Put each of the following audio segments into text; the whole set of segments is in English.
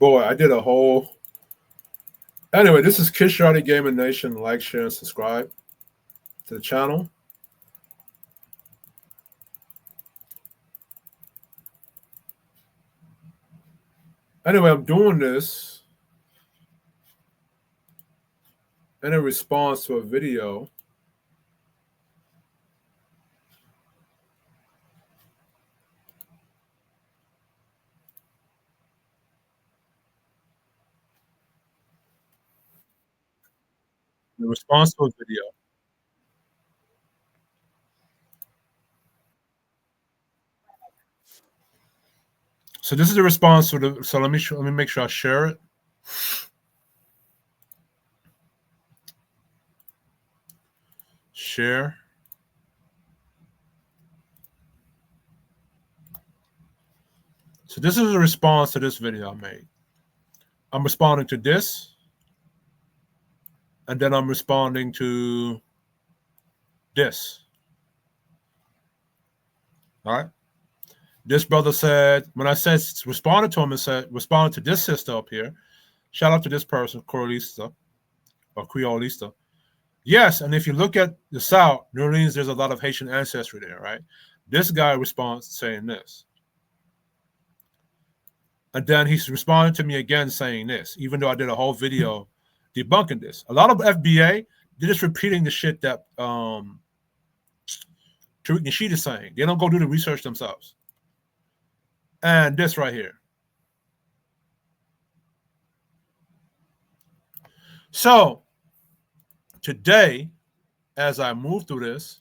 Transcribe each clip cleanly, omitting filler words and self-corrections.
Boy, I did a whole. Anyway, this is Kiss Shorty Gaming Nation. Like, share, and subscribe to the channel. Anyway, I'm doing this in a response to a video in response to a video. So this is a response to the. So let me make sure I share it. Share. So this is a response to this video I made. I'm responding to this, and then I'm responding to this. All right. This brother said, when I said responded to him and said responded to this sister up here, shout out to this person, Creolista or Creolista. Yes, and if you look at the South, New Orleans, there's a lot of Haitian ancestry there, right? This guy responds saying this. And then he's responding to me again saying this, even though I did a whole video debunking this. A lot of FBA, they're just repeating the shit that Tariq Nasheed is saying. They don't go do the research themselves. And this right here. So today, as I move through this,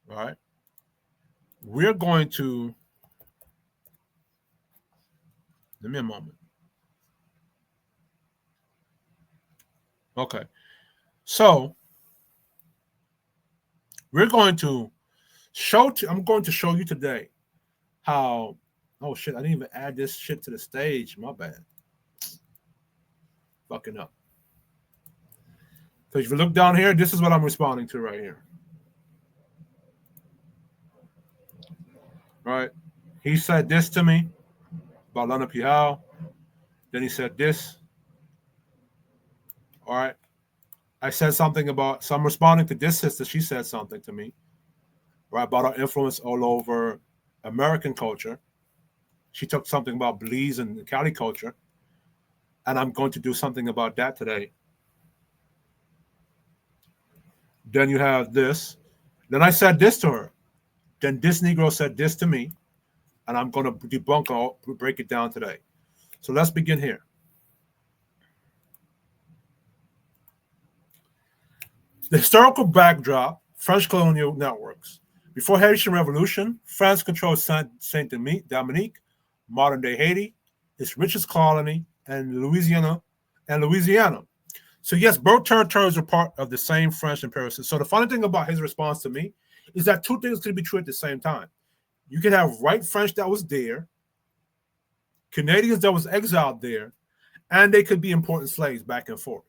right, we're going to, give me a moment. Okay. So we're going to I'm going to show you today how, oh shit, I didn't even add this shit to the stage. My bad. Fucking up. So if you look down here, this is what I'm responding to right here. Right? He said this to me about Lana Pihal. Then he said this. All right. I said something about, so I'm responding to this sister. She said something to me, right, about our influence all over American culture. She took something about Belize and Cali culture, and I'm going to do something about that today. Then you have this. Then I said this to her. Then this Negro said this to me, and I'm going to debunk all, break it down today. So let's begin here. The historical backdrop, French colonial networks. Before Haitian Revolution, France controlled Saint Dominique, modern-day Haiti, its richest colony, and Louisiana. So yes, both territories are part of the same French imperial system. So the funny thing about his response to me is that two things could be true at the same time. You could have white French that was there, Canadians that was exiled there, and they could be importing slaves back and forth.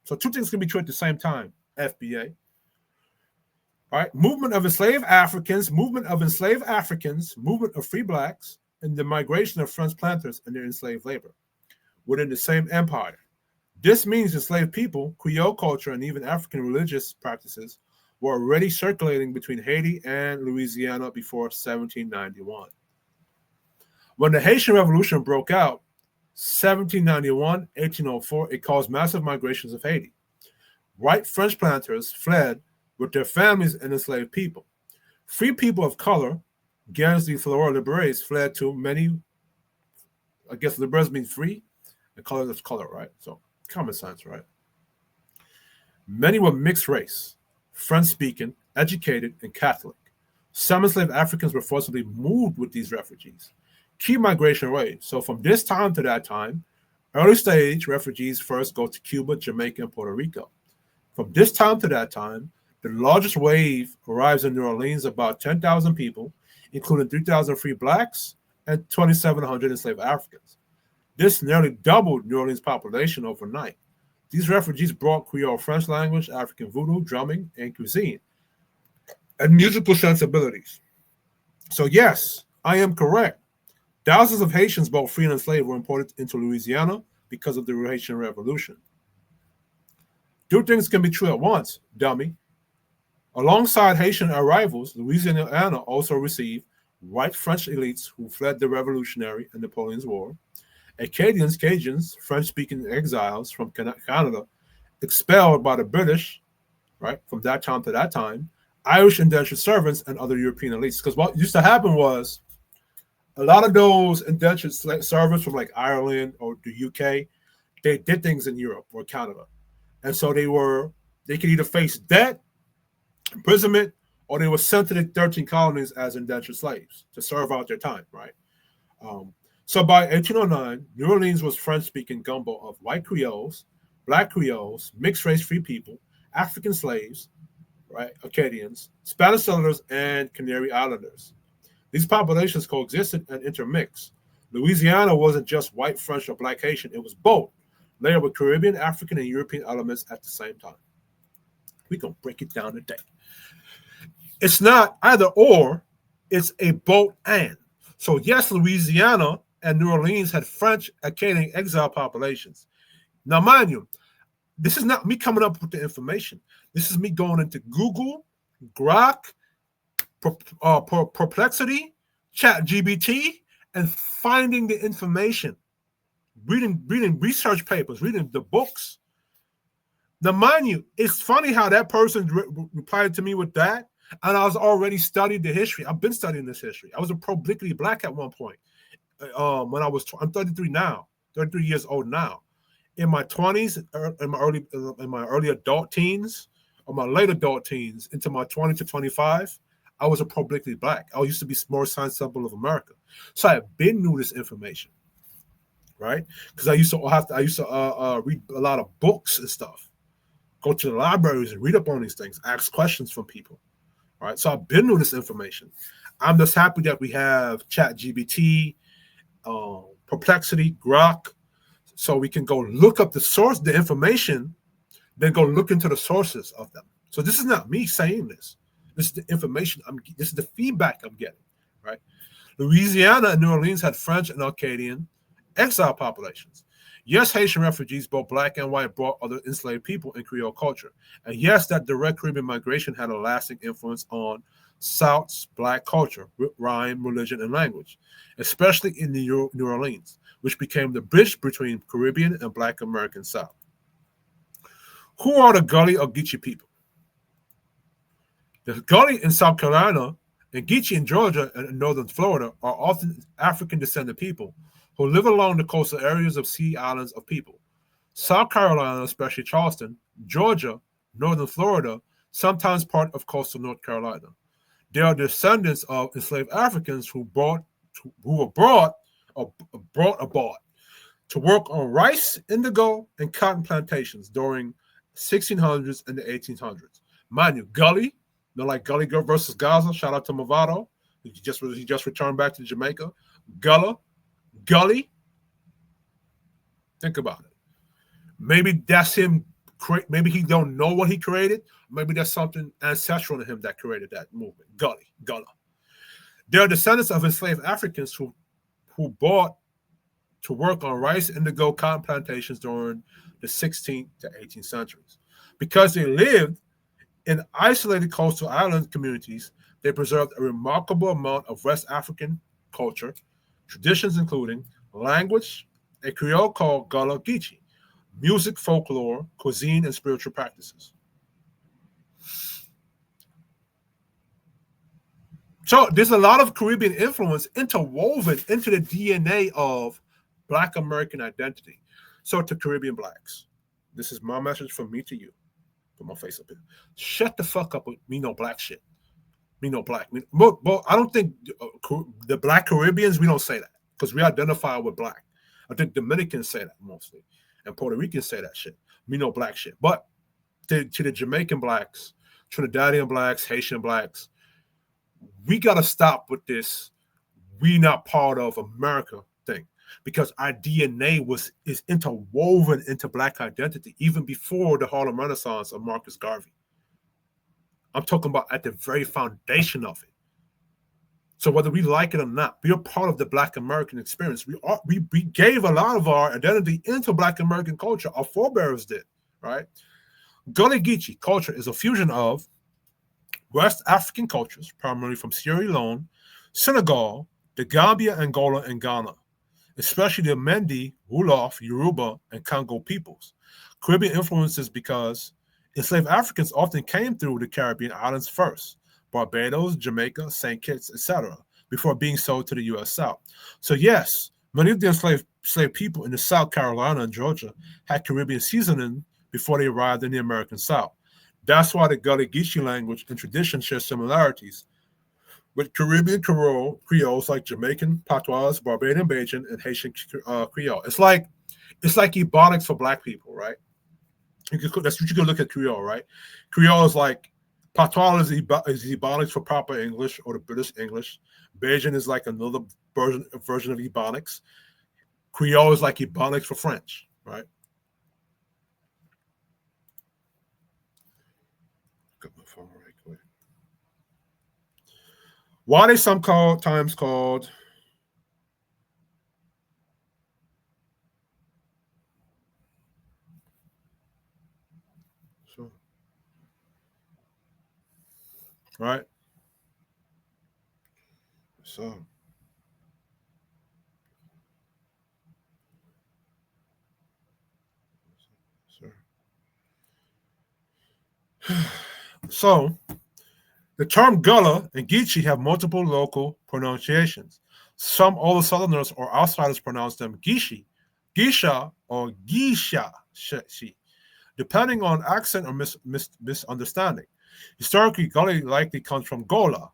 So two things can be true at the same time, FBA. All right, movement of enslaved Africans, movement of free blacks, and the migration of French planters and their enslaved labor within the same empire. This means enslaved people, Creole culture, and even African religious practices were already circulating between Haiti and Louisiana before 1791. When the Haitian Revolution broke out, 1791, 1804, it caused massive migrations of Haiti. White French planters fled with their families and enslaved people. Free people of color, Guerres de Fleur Libres, fled to many, I guess Libres means free, and color is color, right? So common sense, right? Many were mixed race, French-speaking, educated, and Catholic. Some enslaved Africans were forcibly moved with these refugees. Key migration waves. So from this time to that time, early stage refugees first go to Cuba, Jamaica, and Puerto Rico. From this time to that time, the largest wave arrives in New Orleans, about 10,000 people, including 3,000 free blacks and 2,700 enslaved Africans. This nearly doubled New Orleans' population overnight. These refugees brought Creole French language, African voodoo, drumming, and cuisine, and musical sensibilities. So yes, I am correct Thousands of Haitians, both free and enslaved, were imported into Louisiana because of the Haitian Revolution. Two things can be true at once, dummy. Alongside Haitian arrivals, Louisiana also received white French elites who fled the Revolutionary and Napoleon's War, Acadians, Cajuns, French-speaking exiles from Canada, expelled by the British, right, from that time to that time, Irish indentured servants, and other European elites. Because what used to happen was a lot of those indentured servants from like Ireland or the UK, they did things in Europe or Canada. And so they could either face debt, imprisonment, or they were sent to the 13 colonies as indentured slaves to serve out their time, right? So by 1809, New Orleans was French-speaking gumbo of white Creoles, black Creoles, mixed-race free people, African slaves, right, Acadians, Spanish settlers, and Canary Islanders. These populations coexisted and intermixed. Louisiana wasn't just white, French, or black Haitian. It was both, layered with Caribbean, African, and European elements at the same time. We're going to break it down today. It's not either or, it's a both and. So yes, Louisiana and New Orleans had French, Acadian, exile populations. Now, mind you, this is not me coming up with the information. This is me going into Google, Grok, Perplexity, ChatGPT, and finding the information, reading research papers, reading the books. Now, mind you, it's funny how that person replied to me with that, and I was already studied the history. I've been studying this history. I was a pro-blickety black at one point. When I'm 33 now, 33 years old now. In my 20s, in my early adult teens, or my late adult teens, into my 20 to 25, I was a pro-blickety black. I used to be more sign symbol of America. So I been knew this information, right? Because I used to read a lot of books and stuff, go to the libraries and read up on these things, ask questions from people, right? So I've been knew this information. I'm just happy that we have ChatGPT, Perplexity, Grok, so we can go look up the source, the information, then go look into the sources of them. So this is not me saying this. This is the information this is the feedback I'm getting, right? Louisiana and New Orleans had French and Acadian exile populations. Yes, Haitian refugees, both black and white, brought other enslaved people in Creole culture. And yes, that direct Caribbean migration had a lasting influence on South's black culture, rhyme, religion, and language, especially in New Orleans, which became the bridge between Caribbean and Black American South. Who are the Gully or Geechee people? The Gully in South Carolina and Geechee in Georgia and northern Florida are often African descended people who live along the coastal areas of sea islands of people. South Carolina, especially Charleston, Georgia, northern Florida, sometimes part of coastal North Carolina. They are descendants of enslaved Africans who were brought aboard to work on rice, indigo, and cotton plantations during 1600s and the 1800s. Mind you, Gully, like Gully versus Gaza. Shout out to Movado. He just returned back to Jamaica. Gully. Think about it. Maybe that's him. Maybe he don't know what he created. Maybe that's something ancestral to him that created that movement. Gullah. They are descendants of enslaved Africans who brought to work on rice, indigo, cotton plantations during the 16th to 18th centuries. Because they lived in isolated coastal island communities, they preserved a remarkable amount of West African culture, traditions including language, a Creole called Gullah Geechee, music, folklore, cuisine, and spiritual practices. So there's a lot of Caribbean influence interwoven into the DNA of Black American identity. So to Caribbean Blacks, this is my message from me to you. Put my face up here. Shut the fuck up with me no black shit. Me no black. But I don't think the Black Caribbeans, we don't say that because we identify with black. I think Dominicans say that mostly. And Puerto Ricans say that shit. Me no black shit. But to the Jamaican Blacks, Trinidadian Blacks, Haitian Blacks, we got to stop with this we not part of America thing, because our DNA is interwoven into Black identity even before the Harlem Renaissance of Marcus Garvey. I'm talking about at the very foundation of it. So whether we like it or not, we are part of the Black American experience. We gave a lot of our identity into Black American culture. Our forebears did, right? Gullah Geechee culture is a fusion of West African cultures, primarily from Sierra Leone, Senegal, the Gambia, Angola, and Ghana, especially the Mendi, Wolof, Yoruba, and Congo peoples. Caribbean influences because enslaved Africans often came through the Caribbean islands first, Barbados, Jamaica, St. Kitts, etc., before being sold to the U.S. South. So yes, many of the enslaved people in the South Carolina and Georgia had Caribbean seasoning before they arrived in the American South. That's why the Gullah Geechee language and tradition share similarities with Caribbean Creoles like Jamaican Patois, Barbadian Bajan, and Haitian Creole. It's like Ebonics for Black people, right? That's what you can look at Creole, right? Creole is like Patois is Ebonics for proper English or the British English. Bajan is like another version of Ebonics. Creole is like Ebonics for French, right? Got my phone right quick. Why are they sometimes called so, right? So so the term Gullah and Geechee have multiple local pronunciations. Some older Southerners or outsiders pronounce them Geechee, Geisha, or Geisha, depending on accent or misunderstanding. Historically, Gullah likely comes from Gola,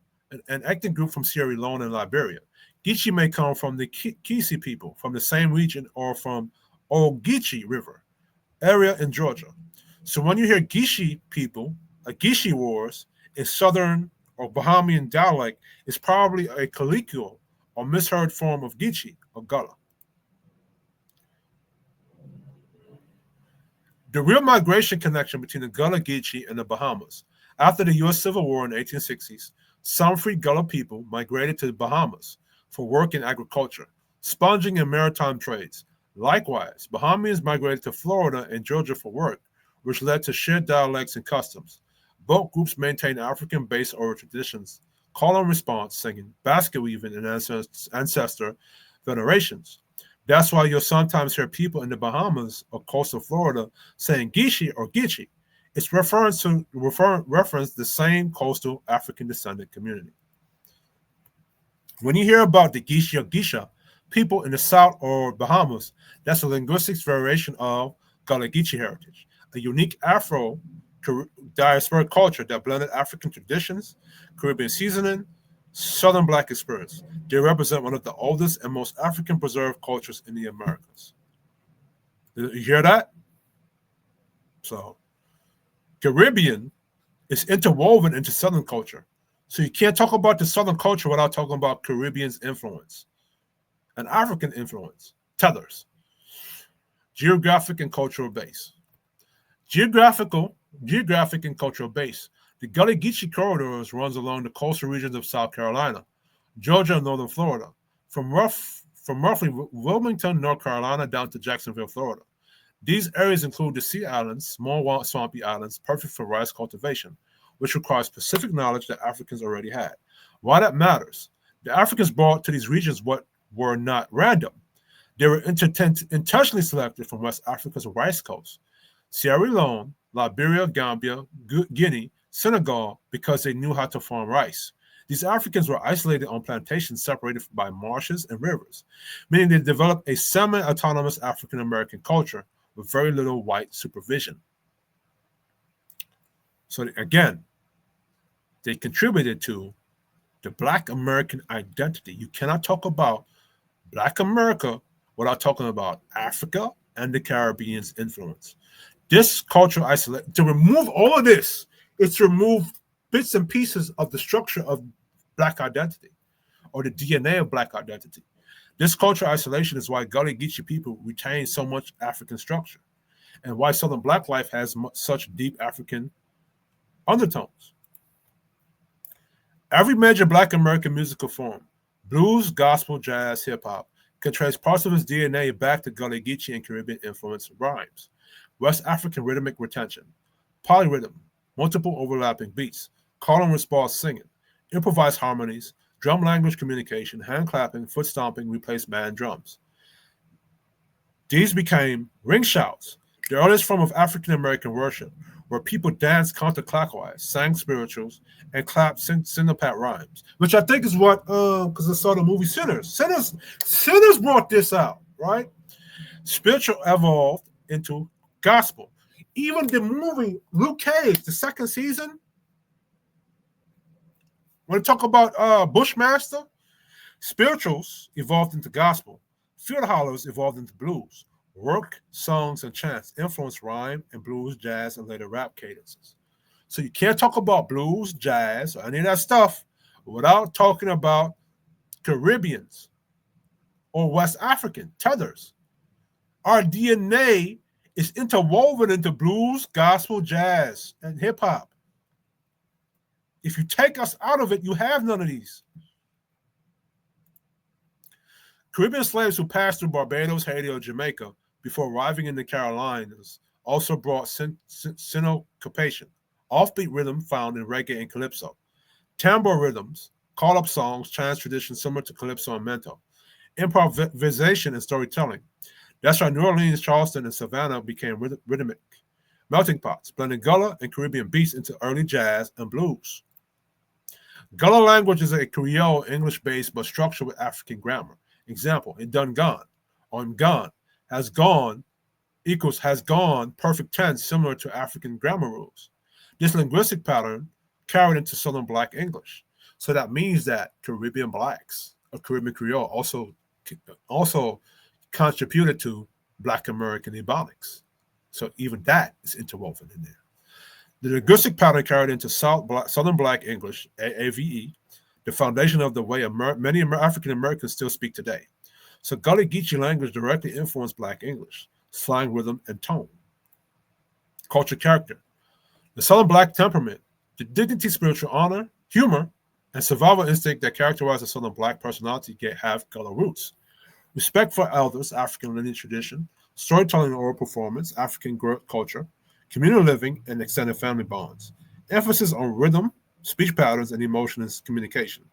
an ethnic group from Sierra Leone and Liberia. Geechee may come from the Kisi people from the same region or from Ogeechee River area in Georgia. So when you hear Geechee people, a Geechee wars, a southern or Bahamian dialect is probably a colloquial or misheard form of Geechee or Gullah. The real migration connection between the Gullah Geechee and the Bahamas. After the U.S. Civil War in the 1860s, some free Gullah people migrated to the Bahamas for work in agriculture, sponging, and maritime trades. Likewise, Bahamians migrated to Florida and Georgia for work, which led to shared dialects and customs. Both groups maintained African-based oral traditions, call and response singing, basket weaving, and ancestor venerations. That's why you'll sometimes hear people in the Bahamas or coastal Florida saying Geechee or Geechee. It's reference the same coastal African descendant community. When you hear about the Geechee or Geisha, people in the South or Bahamas, that's a linguistic variation of Gullah Geechee heritage, a unique Afro diasporic culture that blended African traditions, Caribbean seasoning, Southern Black experience. They represent one of the oldest and most African preserved cultures in the Americas. Did you hear that? So, Caribbean is interwoven into Southern culture. So you can't talk about the Southern culture without talking about Caribbean's influence and African influence, tethers, geographic and cultural base. Geographic and cultural base. The Gullah Geechee corridors runs along the coastal regions of South Carolina, Georgia, and northern Florida, from roughly Wilmington, North Carolina, down to Jacksonville, Florida. These areas include the Sea Islands, small swampy islands, perfect for rice cultivation, which requires specific knowledge that Africans already had. Why that matters? The Africans brought to these regions what were not random. They were intentionally selected from West Africa's rice coast, Sierra Leone, Liberia, Gambia, Guinea, Senegal, because they knew how to farm rice. These Africans were isolated on plantations separated by marshes and rivers, meaning they developed a semi-autonomous African American culture with very little white supervision. So again, they contributed to the Black American identity. You cannot talk about Black America without talking about Africa and the Caribbean's influence. This cultural isolation, to remove all of this, is to remove bits and pieces of the structure of Black identity or the DNA of Black identity. This cultural isolation is why Gullah Geechee people retain so much African structure and why Southern Black life has such deep African undertones. Every major Black American musical form, blues, gospel, jazz, hip hop, can trace parts of its DNA back to Gullah Geechee and Caribbean influenced rhymes, West African rhythmic retention, polyrhythm, multiple overlapping beats, call and response singing, improvised harmonies, drum language communication, hand clapping, foot stomping replaced band drums. These became ring shouts, the earliest form of African American worship, where people danced counterclockwise, sang spirituals, and clapped syncopated rhymes, which I think is what, because I saw the movie Sinners. Sinners brought this out, right? Spiritual evolved into gospel. Even the movie Luke Cage, the second season, when they talk about Bushmaster, spirituals evolved into gospel. Field hollers evolved into blues. Work, songs, and chants influenced rhyme and blues, jazz, and later rap cadences. So you can't talk about blues, jazz, or any of that stuff without talking about Caribbeans or West African tethers. Our DNA is interwoven into blues, gospel, jazz, and hip hop. If you take us out of it, you have none of these. Caribbean slaves who passed through Barbados, Haiti, or Jamaica before arriving in the Carolinas also brought syncopation, offbeat rhythm found in reggae and calypso, tambour rhythms, call-up songs, chants traditions similar to calypso and mento, improvisation and storytelling. That's why New Orleans, Charleston, and Savannah became rhythmic melting pots, blending Gullah and Caribbean beats into early jazz and blues. Gullah language is a Creole English-based but structured with African grammar. Example, in done gone, on gone, has gone equals has gone, perfect tense, similar to African grammar rules. This linguistic pattern carried into Southern Black English. So that means that Caribbean Blacks or Caribbean Creole also contributed to Black American Ebonics. So even that is interwoven in there. The linguistic pattern carried into Southern Black English, AAVE, the foundation of the way many African Americans still speak today. So Gullah Geechee language directly influenced Black English, slang rhythm, and tone. Culture character. The Southern Black temperament, the dignity, spiritual honor, humor, and survival instinct that characterize the Southern Black personality have Gullah roots. Respect for elders, African lineage tradition, storytelling and oral performance, African culture, communal living, and extended family bonds. Emphasis on rhythm, speech patterns, and emotions communication.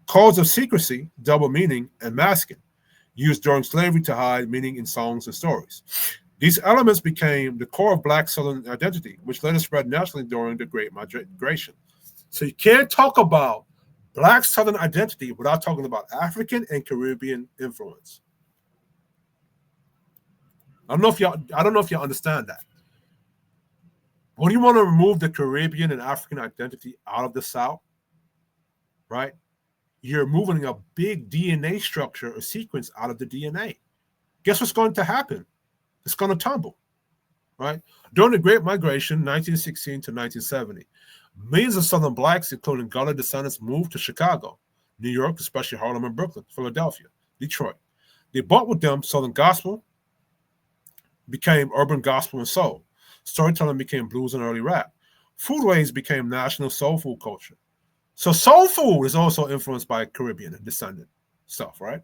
Codes of secrecy, double meaning, and masking, used during slavery to hide meaning in songs and stories. These elements became the core of Black Southern identity, which later spread nationally during the Great Migration. So you can't talk about Black Southern identity without talking about African and Caribbean influence. I don't know if y'all understand that. When you want to remove the Caribbean and African identity out of the South, right, you're moving a big DNA structure or sequence out of the DNA. Guess what's going to happen? It's going to tumble, right? During the Great Migration, 1916 to 1970, millions of Southern Blacks, including Gullah descendants, moved to Chicago, New York, especially Harlem and Brooklyn, Philadelphia, Detroit. They brought with them Southern gospel, became urban gospel and soul. Storytelling became blues and early rap. Foodways became national soul food culture. So soul food is also influenced by Caribbean and descendant stuff, right?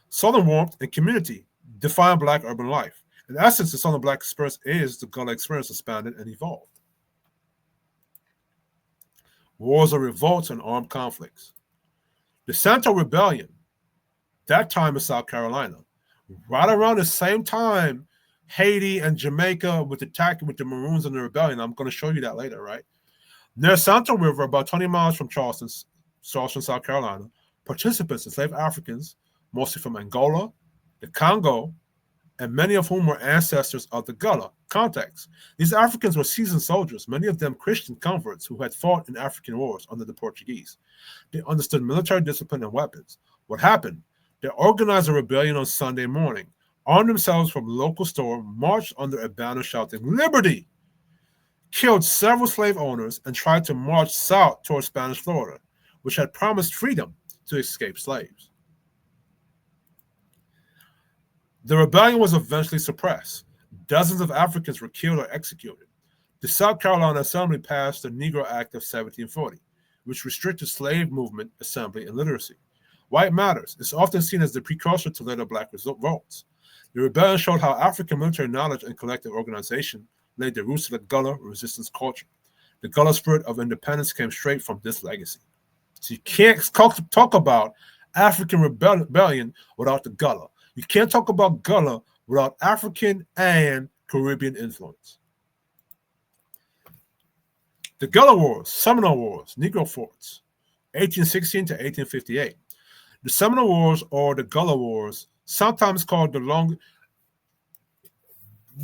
Southern warmth and community define Black urban life. In essence, the Southern Black experience is the Gullah experience expanded and evolved. Wars or revolts and armed conflicts. The Santo Rebellion, that time in South Carolina, right around the same time Haiti and Jamaica with the Maroons and the rebellion. I'm going to show you that later, right? Near Santo River, about 20 miles from Charleston, South Carolina, participants, enslaved Africans, mostly from Angola, the Congo, and many of whom were ancestors of the Gullah contacts. These Africans were seasoned soldiers, many of them Christian converts who had fought in African wars under the Portuguese. They understood military discipline and weapons. What happened? They organized a rebellion on Sunday morning, armed themselves from a local store, marched under a banner shouting "Liberty," killed several slave owners, and tried to march south towards Spanish Florida, which had promised freedom to escaped slaves. The rebellion was eventually suppressed. Dozens of Africans were killed or executed. The South Carolina Assembly passed the Negro Act of 1740, which restricted slave movement, assembly, and literacy. White Matters is often seen as the precursor to later black revolts. The rebellion showed how African military knowledge and collective organization laid the roots of the Gullah resistance culture. The Gullah spirit of independence came straight from this legacy. So you can't talk about African rebellion without the Gullah. You can't talk about Gullah without African and Caribbean influence. The Gullah Wars, Seminole Wars, Negro Forts, 1816 to 1858. The Seminole Wars or the Gullah Wars, sometimes called the long.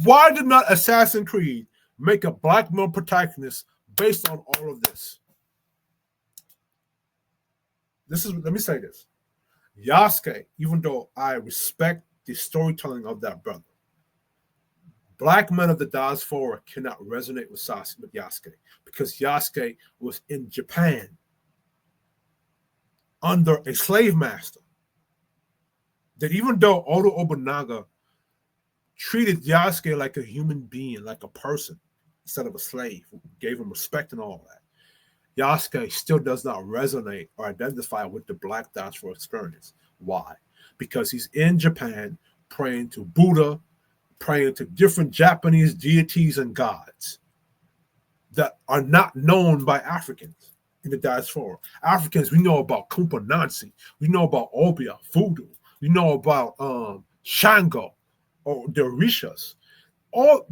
Why did not Assassin's Creed make a black male protagonist based on all of this? Let me say this. Yasuke, even though I respect the storytelling of that brother, black men of the diaspora cannot resonate with Yasuke because Yasuke was in Japan under a slave master. That even though Oda Nobunaga treated Yasuke like a human being, like a person, instead of a slave, gave him respect and all that, Yasuke still does not resonate or identify with the black diaspora experience. Why? Because he's in Japan praying to Buddha, praying to different Japanese deities and gods that are not known by Africans in the diaspora. Africans, we know about Kumpanansi, we know about Obia, Voodoo, we know about Shango or the Orishas. All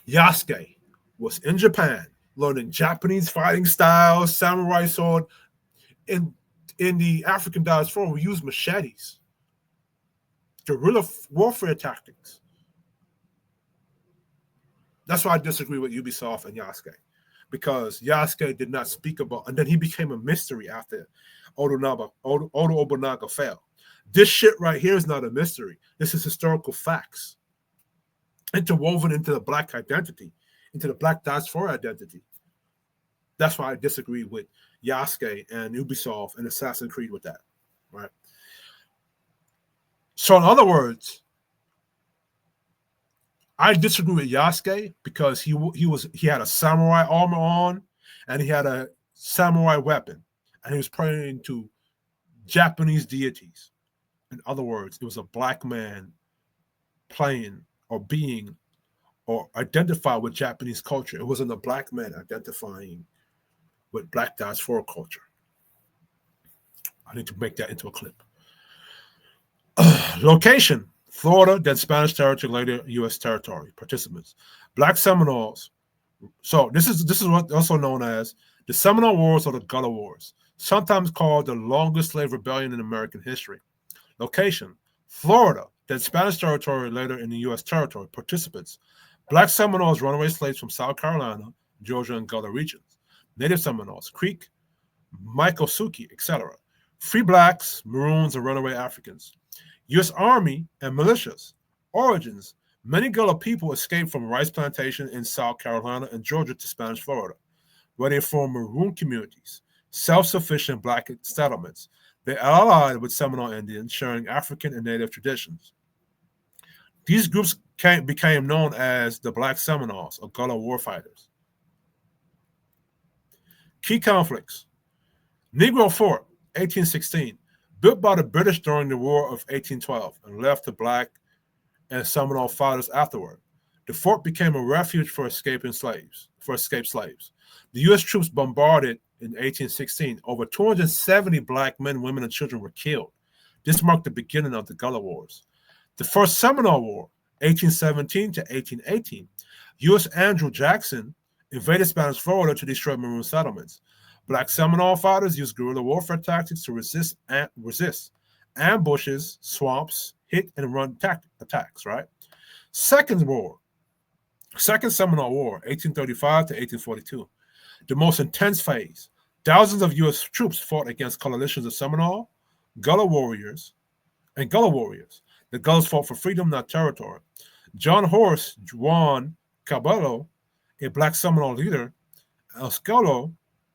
Yasuke was in Japan learning Japanese fighting styles, samurai sword. In the African diaspora, we use machetes, guerrilla warfare tactics. That's why I disagree with Ubisoft and Yasuke, because Yasuke did not speak about, and then he became a mystery after Oda Nobunaga fell. This shit right here is not a mystery. This is historical facts interwoven into the black identity, into the black diaspora identity. That's why I disagree with Yasuke and Ubisoft and Assassin's Creed with that, right? So in other words, I disagree with Yasuke because he had a samurai armor on and he had a samurai weapon and he was praying to Japanese deities. In other words, it was a black man playing or being or identified with Japanese culture. It wasn't a black man identifying with black diaspora culture. I need to make that into a clip. Location: Florida, then Spanish territory, later U.S. territory. Participants: Black Seminoles. So this is what also known as the Seminole Wars or the Gullah Wars, sometimes called the longest slave rebellion in American history. Location: Florida, then Spanish territory, later in the U.S. territory. Participants: Black Seminoles, runaway slaves from South Carolina, Georgia, and Gullah regions. Native Seminoles, Creek, Miccosukee, etc. Free Blacks, Maroons, and runaway Africans. U.S. Army and militias. Origins: many Gullah people escaped from rice plantation in South Carolina and Georgia to Spanish Florida, where they formed Maroon communities, self-sufficient black settlements. They allied with Seminole Indians, sharing African and Native traditions. These groups became known as the Black Seminoles, or Gullah warfighters. Key conflicts: Negro Fort, 1816, built by the British during the War of 1812 and left to Black and Seminole fighters afterward. The fort became a refuge for escaped slaves. The U.S. troops bombarded in 1816. Over 270 Black men, women, and children were killed. This marked the beginning of the Gullah Wars. The First Seminole War, 1817 to 1818. U.S. Andrew Jackson invaded Spanish Florida to destroy Maroon settlements. Black Seminole fighters used guerrilla warfare tactics to resist ambushes, swamps, hit and run attacks, right? Second Seminole War, 1835 to 1842. The most intense phase. Thousands of U.S. troops fought against coalitions of Seminole, Gullah warriors. The Gullahs fought for freedom, not territory. John Horace Juan Cabello, a Black Seminole leader, Osceola,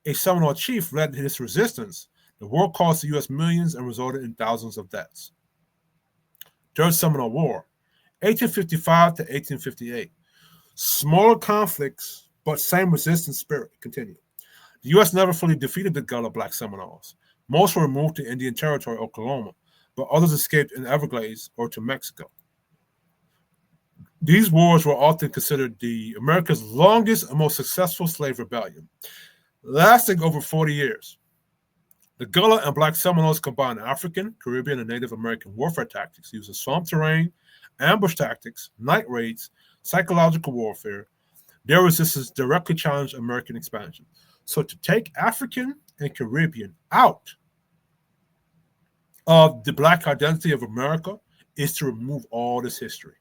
a Seminole chief, led his resistance. The war cost the U.S. millions and resulted in thousands of deaths. Third Seminole War, 1855 to 1858. Smaller conflicts, but same resistance spirit continued. The U.S. never fully defeated the Gullah Black Seminoles. Most were moved to Indian Territory, Oklahoma, but others escaped in Everglades or to Mexico. These wars were often considered the America's longest and most successful slave rebellion, lasting over 40 years. The Gullah and Black Seminoles combined African, Caribbean, and Native American warfare tactics using swamp terrain, ambush tactics, night raids, psychological warfare. Their resistance directly challenged American expansion. So to take African and Caribbean out of the Black identity of America is to remove all this history.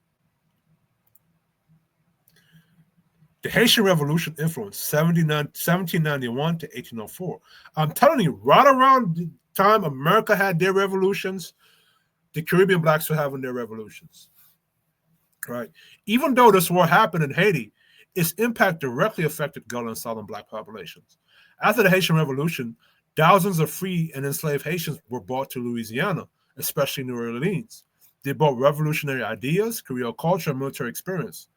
The Haitian Revolution influenced 1791 to 1804. I'm telling you, right around the time America had their revolutions, the Caribbean blacks were having their revolutions. Right? Even though this war happened in Haiti, its impact directly affected Gullah and Southern black populations. After the Haitian Revolution, thousands of free and enslaved Haitians were brought to Louisiana, especially New Orleans. They brought revolutionary ideas, Creole culture, and military experience.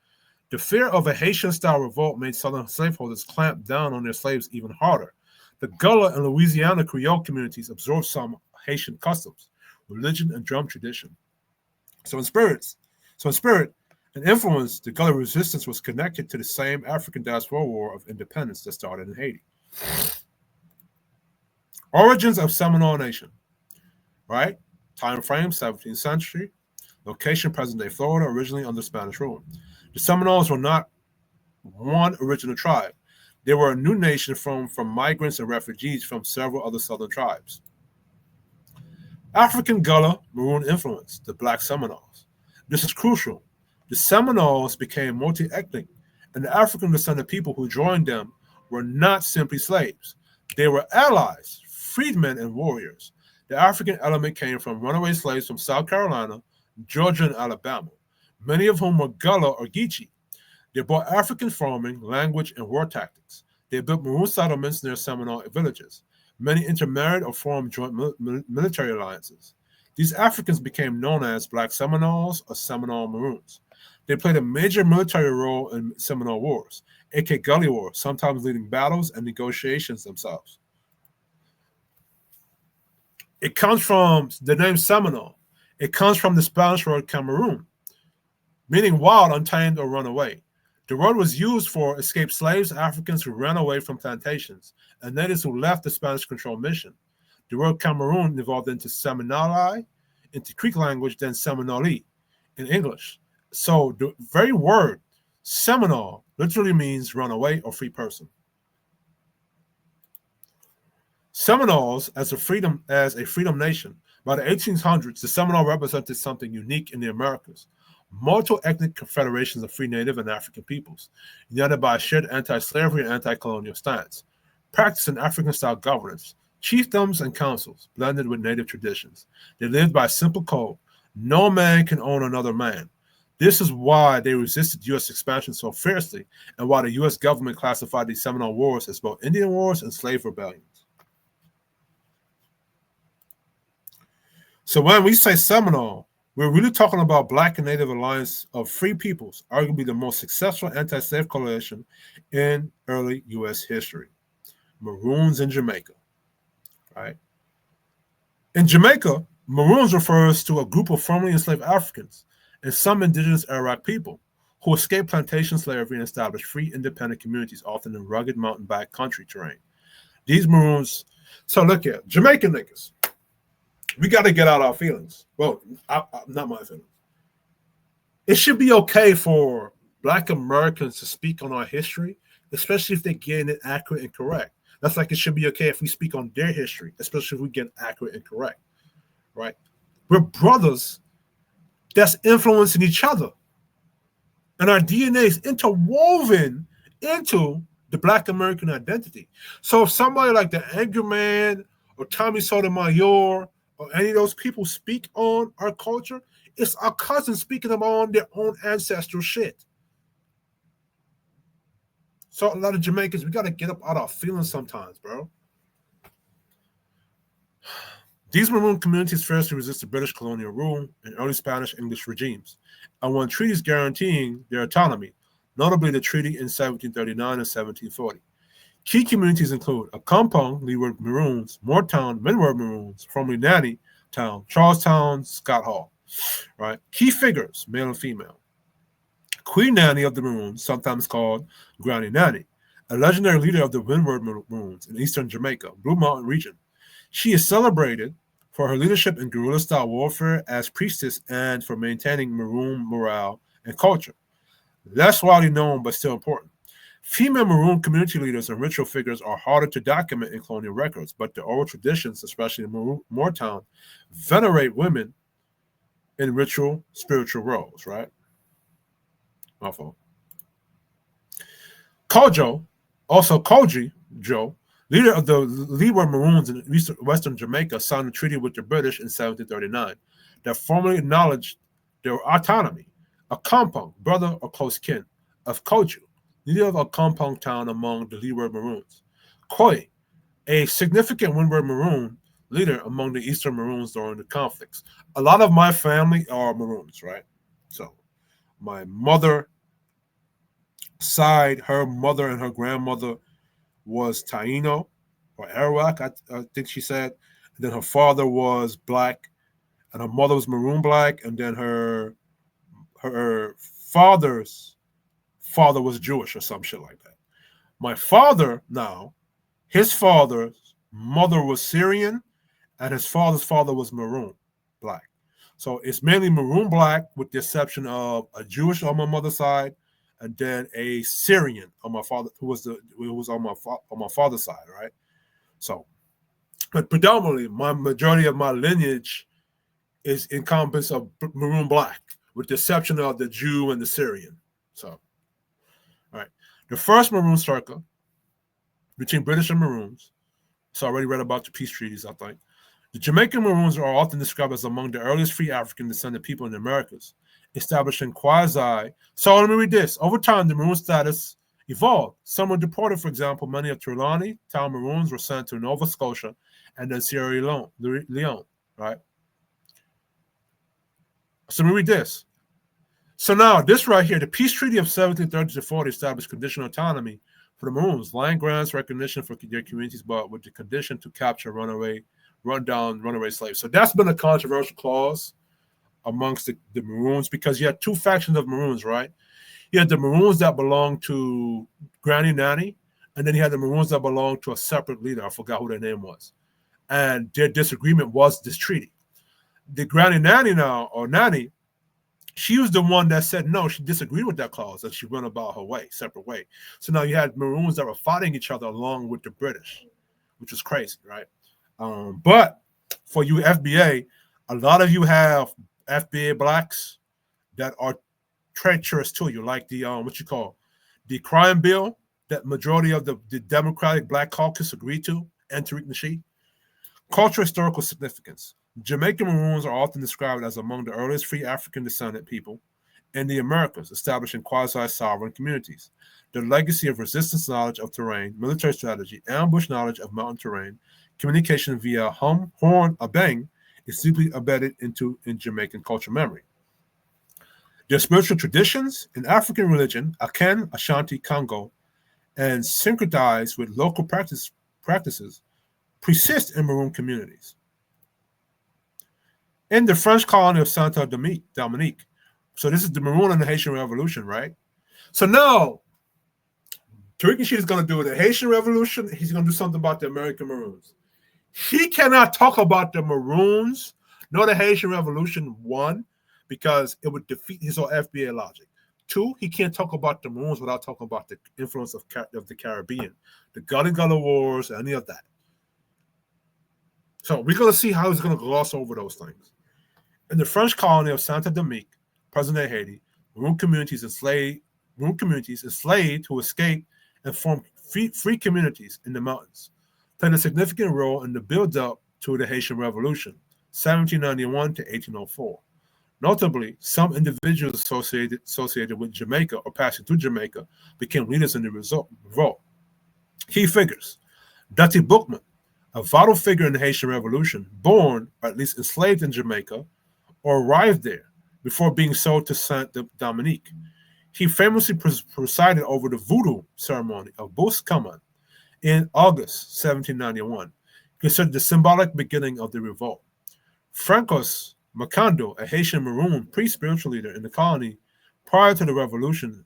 The fear of a Haitian-style revolt made Southern slaveholders clamp down on their slaves even harder. The Gullah and Louisiana Creole communities absorbed some Haitian customs, religion, and drum tradition. So in spirit and influence, the Gullah resistance was connected to the same African diaspora war of independence that started in Haiti. Origins of Seminole Nation, right? Time frame, 17th century. Location, present-day Florida, originally under Spanish rule. The Seminoles were not one original tribe. They were a new nation from migrants and refugees from several other southern tribes. African Gullah Maroon influence, the Black Seminoles. This is crucial. The Seminoles became multi-ethnic, and the African-descended people who joined them were not simply slaves. They were allies, freedmen, and warriors. The African element came from runaway slaves from South Carolina, Georgia, and Alabama, many of whom were Gullah or Geechee. They brought African farming, language, and war tactics. They built Maroon settlements near Seminole villages. Many intermarried or formed joint military alliances. These Africans became known as Black Seminoles or Seminole Maroons. They played a major military role in Seminole Wars, aka Gully War, sometimes leading battles and negotiations themselves. It comes from the name Seminole. It comes from the Spanish word Cameroon, meaning wild, untamed, or run away. The word was used for escaped slaves, Africans who ran away from plantations, and natives who left the Spanish-controlled mission. The word Cameroon evolved into Seminole, into Creek language, then Seminole in English. So the very word Seminole literally means run away or free person. Seminoles as a freedom nation. By the 1800s, the Seminole represented something unique in the Americas. Multi-ethnic confederations of free Native and African peoples, united by a shared anti-slavery and anti-colonial stance, practicing African-style governance, chiefdoms and councils, blended with Native traditions. They lived by a simple code: no man can own another man. This is why they resisted U.S. expansion so fiercely, and why the U.S. government classified these Seminole Wars as both Indian Wars and slave rebellions. So when we say Seminole, we're really talking about Black and Native alliance of free peoples, arguably the most successful anti-slave coalition in early U.S. history. Maroons in Jamaica, right? In Jamaica, Maroons refers to a group of formerly enslaved Africans and some indigenous Arawak people who escaped plantation slavery and established free independent communities, often in rugged mountain backcountry terrain. These Maroons, so look here, Jamaican niggas. We got to get out our feelings. Well, not my feelings. It should be okay for Black Americans to speak on our history, especially if they're getting it accurate and correct. That's like it should be okay if we speak on their history, especially if we get accurate and correct, right? We're brothers that's influencing each other. And our DNA is interwoven into the Black American identity. So if somebody like the Angry Man or Tommy Sotomayor or any of those people speak on our culture, it's our cousins speaking on their own ancestral shit. So a lot of Jamaicans, we got to get up out our feelings sometimes, bro. These Maroon communities fiercely resisted British colonial rule and early Spanish-English regimes and won treaties guaranteeing their autonomy, notably the treaty in 1739 and 1740. Key communities include Accompong, Leeward Maroons, Moortown, Windward Maroons, formerly Nanny Town, Charlestown, Scott Hall. Right? Key figures, male and female. Queen Nanny of the Maroons, sometimes called Granny Nanny, a legendary leader of the Windward Maroons in eastern Jamaica, Blue Mountain region. She is celebrated for her leadership in guerrilla-style warfare as priestess and for maintaining Maroon morale and culture. Less widely known, but still important. Female Maroon community leaders and ritual figures are harder to document in colonial records, but the oral traditions, especially in Moortown, venerate women in ritual, spiritual roles, right? My fault. Kojo, also Koji Joe, leader of the Leeward Maroons in western Jamaica, signed a treaty with the British in 1739 that formally acknowledged their autonomy. Accompong, brother or close kin of Koju, leader of a compound town among the Leeward Maroons. Koi, a significant Windward Maroon leader among the Eastern Maroons during the conflicts. A lot of my family are Maroons, right? So my mother side, her mother and her grandmother was Taino or Arawak, I think she said. And then her father was black, and her mother was Maroon black, and then her father's father was Jewish or some shit like that. My father now, his father's mother was Syrian, and his father's father was Maroon black. So it's mainly Maroon black, with the exception of a Jewish on my mother's side, and then a Syrian on my father, who was on my father's side, right? So, but predominantly, my majority of my lineage is encompassed of Maroon black, with the exception of the Jew and the Syrian. So, all right, the first Maroon circle between British and Maroons. So I already read about the peace treaties, I think. The Jamaican Maroons are often described as among the earliest free African descended people in the Americas, establishing quasi. So let me read this. Over time, the Maroon status evolved. Some were deported, for example. Many of Trelawney Town Maroons were sent to Nova Scotia and then Sierra Leone, right? So let me read this. So now, this right here, the peace treaty of 1730-40 established conditional autonomy for the Maroons, land grants, recognition for their communities, but with the condition to capture run down runaway slaves. So that's been a controversial clause amongst the Maroons, because you had two factions of Maroons, right? You had the Maroons that belonged to Granny Nanny, and then you had the Maroons that belonged to a separate leader. I forgot who their name was. And their disagreement was this treaty. The Granny Nanny now, or Nanny, she was the one that said no, she disagreed with that clause, and she went about her way, separate way. So now you had Maroons that were fighting each other along with the British, which was crazy, right? But for you FBA, a lot of you have FBA blacks that are treacherous to you, like the the crime bill that majority of the Democratic Black Caucus agreed to, and Tariq Nasheed. Cultural historical significance. Jamaican Maroons are often described as among the earliest free African descendant people in the Americas, establishing quasi-sovereign communities. Their legacy of resistance knowledge of terrain, military strategy, ambush knowledge of mountain terrain, communication via hum, horn, or bang is deeply embedded in Jamaican cultural memory. Their spiritual traditions in African religion, Aken, Ashanti, Congo, and syncretized with local practices, persist in Maroon communities. In the French colony of Saint Dominique, so this is the Maroon and the Haitian Revolution, right? So now, Tariq Nasheed is going to do the Haitian Revolution. He's going to do something about the American Maroons. He cannot talk about the Maroons nor the Haitian Revolution, one, because it would defeat his whole FBA logic. Two, he can't talk about the Maroons without talking about the influence of the Caribbean, the Gully Gully Wars, any of that. So we're going to see how he's going to gloss over those things. In the French colony of Saint Domingue, present-day Haiti, Maroon communities enslaved who escaped and formed free communities in the mountains, played a significant role in the build-up to the Haitian Revolution, 1791 to 1804. Notably, some individuals associated with Jamaica or passing through Jamaica became leaders in the revolt. Key figures: Dutty Boukman, a vital figure in the Haitian Revolution, born, or at least enslaved in Jamaica, or arrived there before being sold to Saint Dominique. He famously presided over the voodoo ceremony of Bous Kaman in August 1791, considered the symbolic beginning of the revolt. Francos Macondo, a Haitian Maroon pre-spiritual leader in the colony prior to the revolution,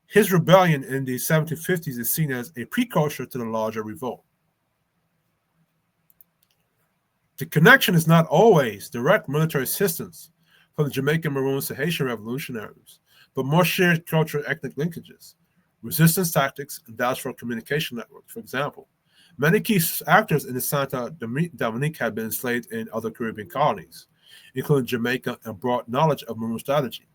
his rebellion in the 1750s is seen as a precursor to the larger revolt. The connection is not always direct military assistance from the Jamaican Maroons to Haitian revolutionaries, but more shared cultural ethnic linkages, resistance tactics, and diaspora communication networks. For example, many key actors in the Santa Dominique had been enslaved in other Caribbean colonies, including Jamaica, and brought knowledge of Maroon strategy.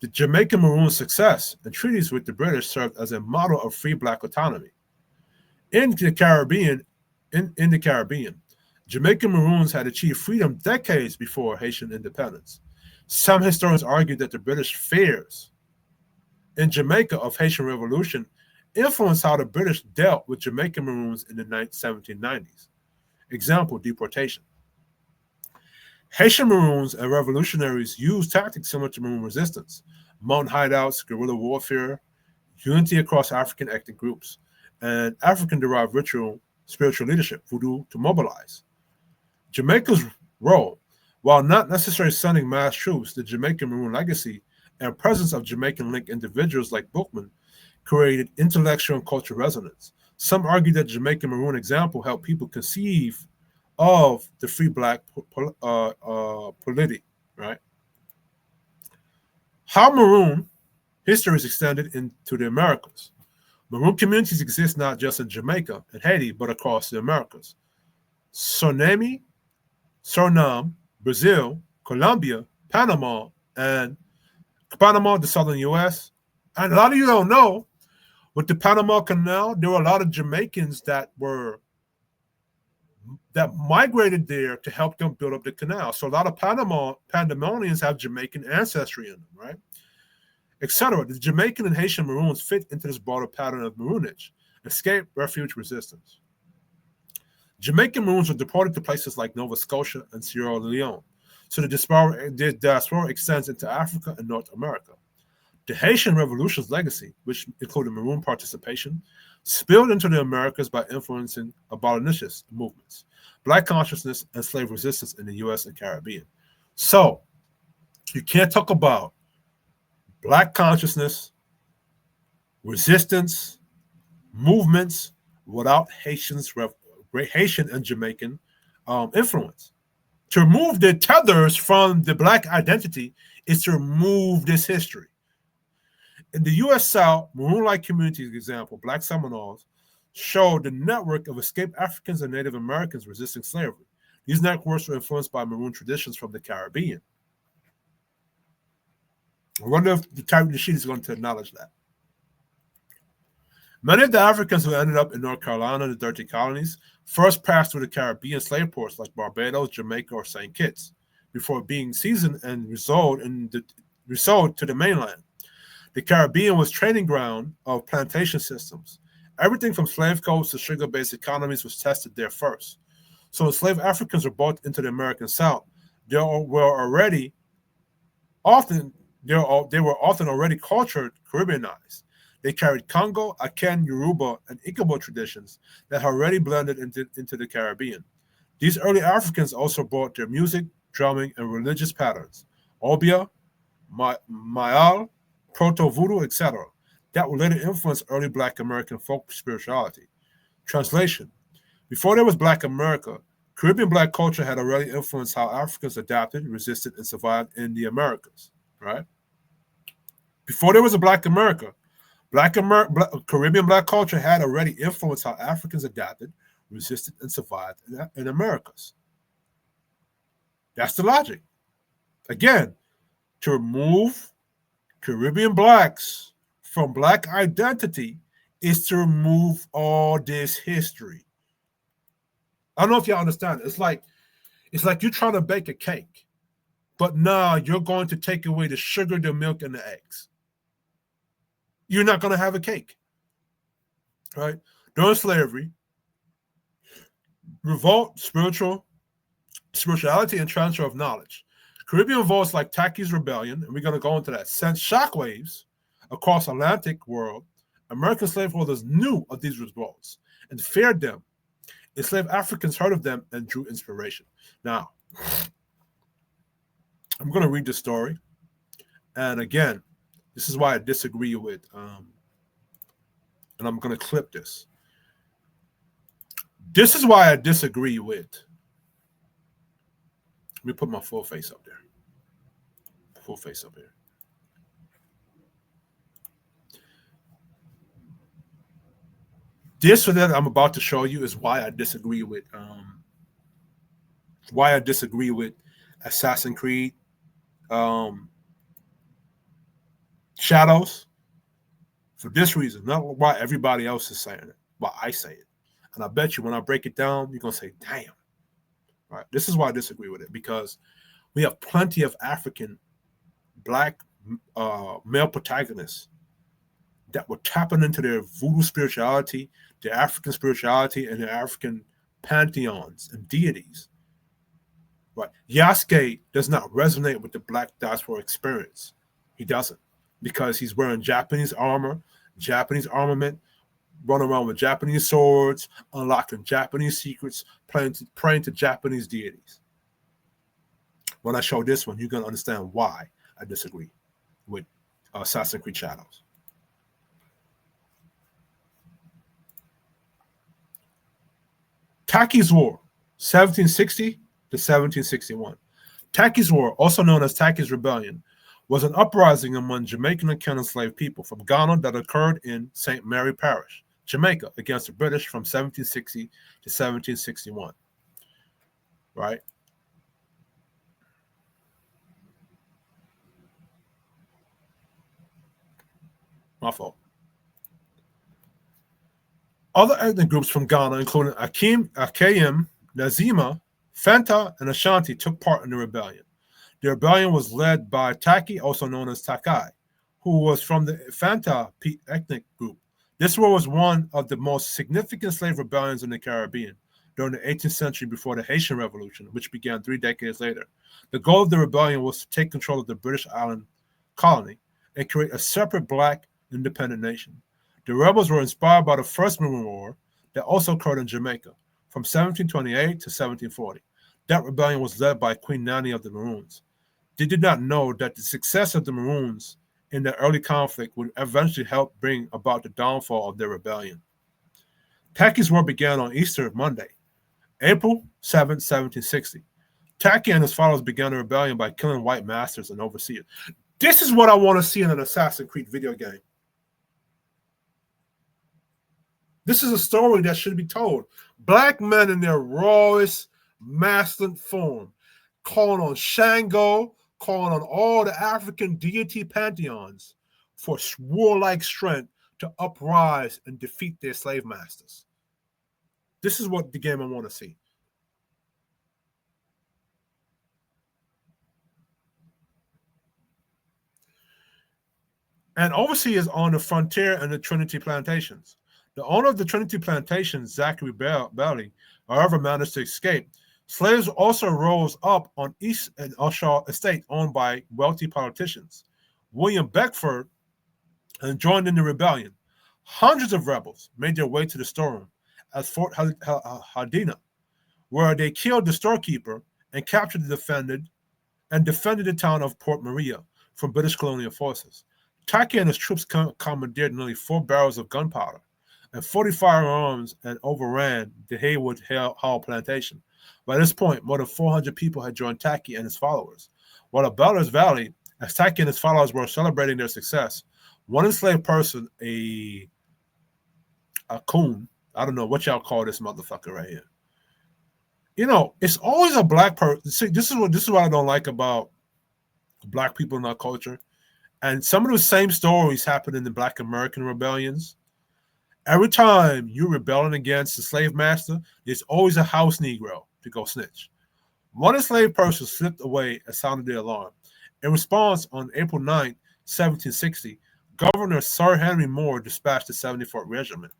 The Jamaican Maroons' success and treaties with the British served as a model of free black autonomy. In the Caribbean, Jamaican Maroons had achieved freedom decades before Haitian independence. Some historians argue that the British fears in Jamaica of Haitian revolution influenced how the British dealt with Jamaican Maroons in the 1790s. Example, deportation. Haitian Maroons and revolutionaries used tactics similar to Maroon resistance, mountain hideouts, guerrilla warfare, unity across African ethnic groups, and African-derived ritual spiritual leadership, voodoo, to mobilize. Jamaica's role, while not necessarily sending mass troops, the Jamaican Maroon legacy and presence of Jamaican-linked individuals like Bookman created intellectual and cultural resonance. Some argue that the Jamaican Maroon example helped people conceive of the free black polity, right? How Maroon history is extended into the Americas. Maroon communities exist not just in Jamaica and Haiti, but across the Americas. Suriname, Brazil, Colombia, Panama, the southern U.S. And a lot of you don't know, with the Panama Canal, there were a lot of Jamaicans that migrated there to help them build up the canal. So a lot of Panamanians have Jamaican ancestry in them, right? Etc. The Jamaican and Haitian Maroons fit into this broader pattern of Maroonage, escape, refuge, resistance. Jamaican Maroons were deported to places like Nova Scotia and Sierra Leone, so the diaspora extends into Africa and North America. The Haitian Revolution's legacy, which included Maroon participation, spilled into the Americas by influencing abolitionist movements, Black consciousness, and slave resistance in the U.S. and Caribbean. So, you can't talk about Black consciousness, resistance, movements without Haitian and Jamaican influence. To remove the tethers from the Black identity is to remove this history. In the U.S. South, Maroon-like communities, example, Black Seminoles, showed the network of escaped Africans and Native Americans resisting slavery. These networks were influenced by Maroon traditions from the Caribbean. I wonder if the type of the sheet is going to acknowledge that. Many of the Africans who ended up in North Carolina and the Dirty Colonies first passed through the Caribbean slave ports like Barbados, Jamaica, or St. Kitts before being seasoned and resold to the mainland. The Caribbean was training ground of plantation systems. Everything from slave codes to sugar-based economies was tested there first. So enslaved Africans were brought into the American South. They were often already cultured Caribbeanized. They carried Congo, Akan, Yoruba, and Igbo traditions that had already blended into the Caribbean. These early Africans also brought their music, drumming, and religious patterns, Obia, Mayal, Proto-Voodoo, etc., that would later influence early Black American folk spirituality. Translation: before there was Black America, Caribbean Black culture had already influenced how Africans adapted, resisted, and survived in the Americas, right? Before there was a Black America, Caribbean Black culture had already influenced how Africans adapted, resisted, and survived in Americas. That's the logic. Again, to remove Caribbean Blacks from Black identity is to remove all this history. I don't know if y'all understand. It's like you're trying to bake a cake, but now you're going to take away the sugar, the milk, and the eggs. You're not going to have a cake, right? During slavery, revolt, spirituality, and transfer of knowledge. Caribbean revolts like Taki's Rebellion, and we're going to go into that, sent shockwaves across the Atlantic world American slaveholders knew of these revolts and feared them. Enslaved Africans heard of them and drew inspiration. Now, I'm going to read the story. And again, this is why I disagree with, and I'm going to clip this. This is why I disagree with. Let me put my full face up there. Full face up here. This or that I'm about to show you is why I disagree with Assassin's Creed Shadows. For this reason, not why everybody else is saying it, why I say it. And I bet you when I break it down, you're gonna say, damn. Right. This is why I disagree with it, because we have plenty of African black male protagonists that were tapping into their voodoo spirituality, their African spirituality, and their African pantheons and deities. Right. Yasuke does not resonate with the black diaspora experience. He doesn't, because he's wearing Japanese armor, Japanese armament, running around with Japanese swords, unlocking Japanese secrets, praying to Japanese deities. When I show this one, you're going to understand why I disagree with Assassin's Creed Shadows. Taki's War, 1760 to 1761. Taki's War, also known as Taki's Rebellion, was an uprising among Jamaican and Kenyan slave people from Ghana that occurred in St. Mary Parish, Jamaica, against the British from 1760 to 1761. Right? My fault. Other ethnic groups from Ghana, including Akayim, Nazima, Fanta, and Ashanti, took part in the rebellion. The rebellion was led by Taki, also known as Takai, who was from the Fanta ethnic group. This war was one of the most significant slave rebellions in the Caribbean during the 18th century before the Haitian Revolution, which began 3 decades later. The goal of the rebellion was to take control of the British island colony and create a separate black independent nation. The rebels were inspired by the First Maroon War that also occurred in Jamaica from 1728 to 1740. That rebellion was led by Queen Nanny of the Maroons. They did not know that the success of the Maroons in the early conflict would eventually help bring about the downfall of their rebellion. Taki's War began on Easter Monday, April 7, 1760. Taki and his followers began a rebellion by killing white masters and overseers. This is what I want to see in an Assassin's Creed video game. This is a story that should be told. Black men in their rawest masculine form, calling on Shango, calling on all the African deity pantheons for warlike strength to uprise and defeat their slave masters. This is what the game I want to see. And overseers on the frontier and the Trinity plantations. The owner of the Trinity plantation, Zachary Bailey, however, managed to escape. Slaves also rose up on East and Ushaw estate owned by wealthy politicians. William Beckford and joined in the rebellion. Hundreds of rebels made their way to the storeroom at Fort Hadina, where they killed the storekeeper and captured defended the town of Port Maria from British colonial forces. Taki and his troops commandeered nearly 4 barrels of gunpowder and 40 firearms and overran the Haywood Hall plantation. By this point, more than 400 people had joined Taki and his followers. While at Beller's Valley, as Taki and his followers were celebrating their success, one enslaved person, a coon, I don't know what y'all call this motherfucker right here. You know, it's always a black person. See, this is what I don't like about black people in our culture. And some of the same stories happen in the Black American rebellions. Every time you're rebelling against the slave master, there's always a house Negro to go snitch. One enslaved person slipped away and sounded the alarm. In response, on April 9, 1760, Governor Sir Henry Moore dispatched the 74th Regiment,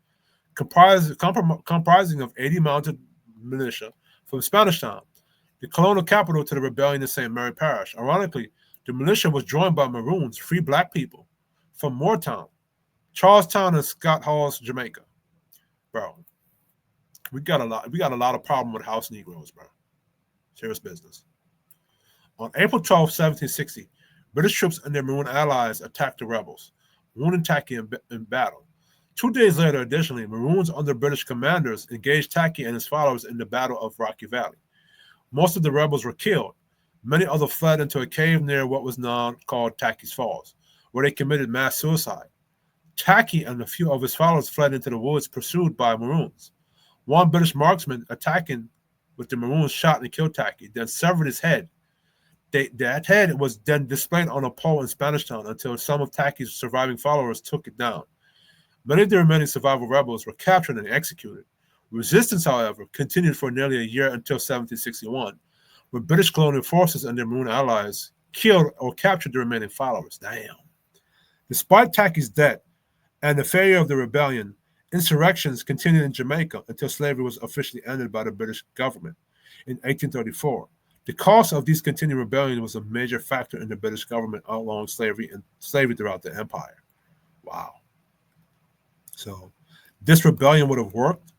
comprising of 80 mounted militia from Spanish Town, the colonial capital to the rebellion in St. Mary Parish. Ironically, the militia was joined by Maroons, free black people, from Moortown, Charlestown and Scott Halls, Jamaica. Bro, we got a lot of problem with house Negroes, bro. Serious business. On April 12, 1760, British troops and their Maroon allies attacked the rebels, wounding Tacky in battle. 2 days later, additionally, Maroons under British commanders engaged Tacky and his followers in the Battle of Rocky Valley. Most of the rebels were killed. Many others fled into a cave near what was now called Tacky's Falls, where they committed mass suicide. Tacky and a few of his followers fled into the woods pursued by Maroons. One British marksman attacking with the Maroons shot and killed Tacky, then severed his head. That head was then displayed on a pole in Spanish Town until some of Tacky's surviving followers took it down. Many of the remaining survivor rebels were captured and executed. Resistance, however, continued for nearly a year until 1761, when British colonial forces and their Maroon allies killed or captured the remaining followers. Damn. Despite Tacky's death and the failure of the rebellion, insurrections continued in Jamaica until slavery was officially ended by the British government in 1834. The cost of these continued rebellions was a major factor in the British government outlawing slavery throughout the empire. Wow. So this rebellion would have worked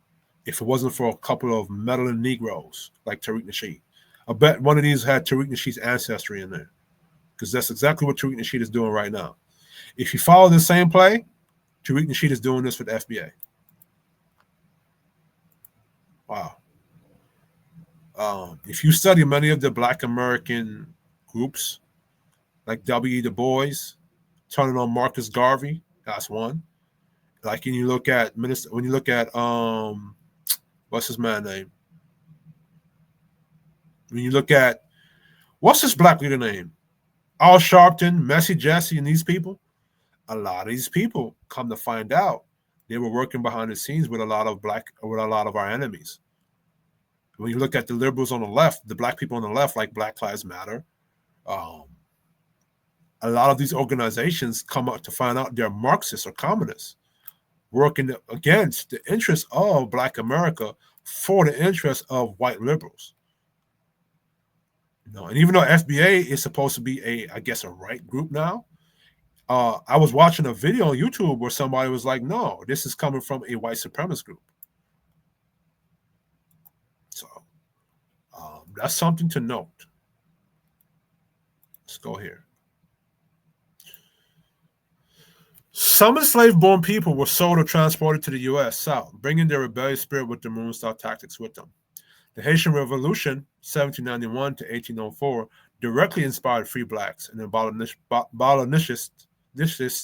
if it wasn't for a couple of meddling Negroes like Tariq Nasheed. I bet one of these had Tariq Nasheed's ancestry in there, because that's exactly what Tariq Nasheed is doing right now. If you follow the same play, Tariq Nasheed is doing this with the FBA. Wow. If you study many of the Black American groups, like W. Du Bois, turning on Marcus Garvey, that's one. Like when you look at what's his man name? When you look at what's his black leader name? Al Sharpton, Messy Jesse, and these people. A lot of these people, come to find out, they were working behind the scenes with a lot of our enemies. When you look at the liberals on the left, the black people on the left, like Black Lives Matter, a lot of these organizations come out to find out they're Marxists or communists, working against the interests of Black America for the interests of white liberals. And even though FBA is supposed to be a right group now, I was watching a video on YouTube where somebody was like, no, this is coming from a white supremacist group. So that's something to note. Let's go here. Some enslaved-born people were sold or transported to the U.S. South, bringing their rebellious spirit with the Maroon-style tactics with them. The Haitian Revolution, 1791 to 1804, directly inspired free blacks and abolitionists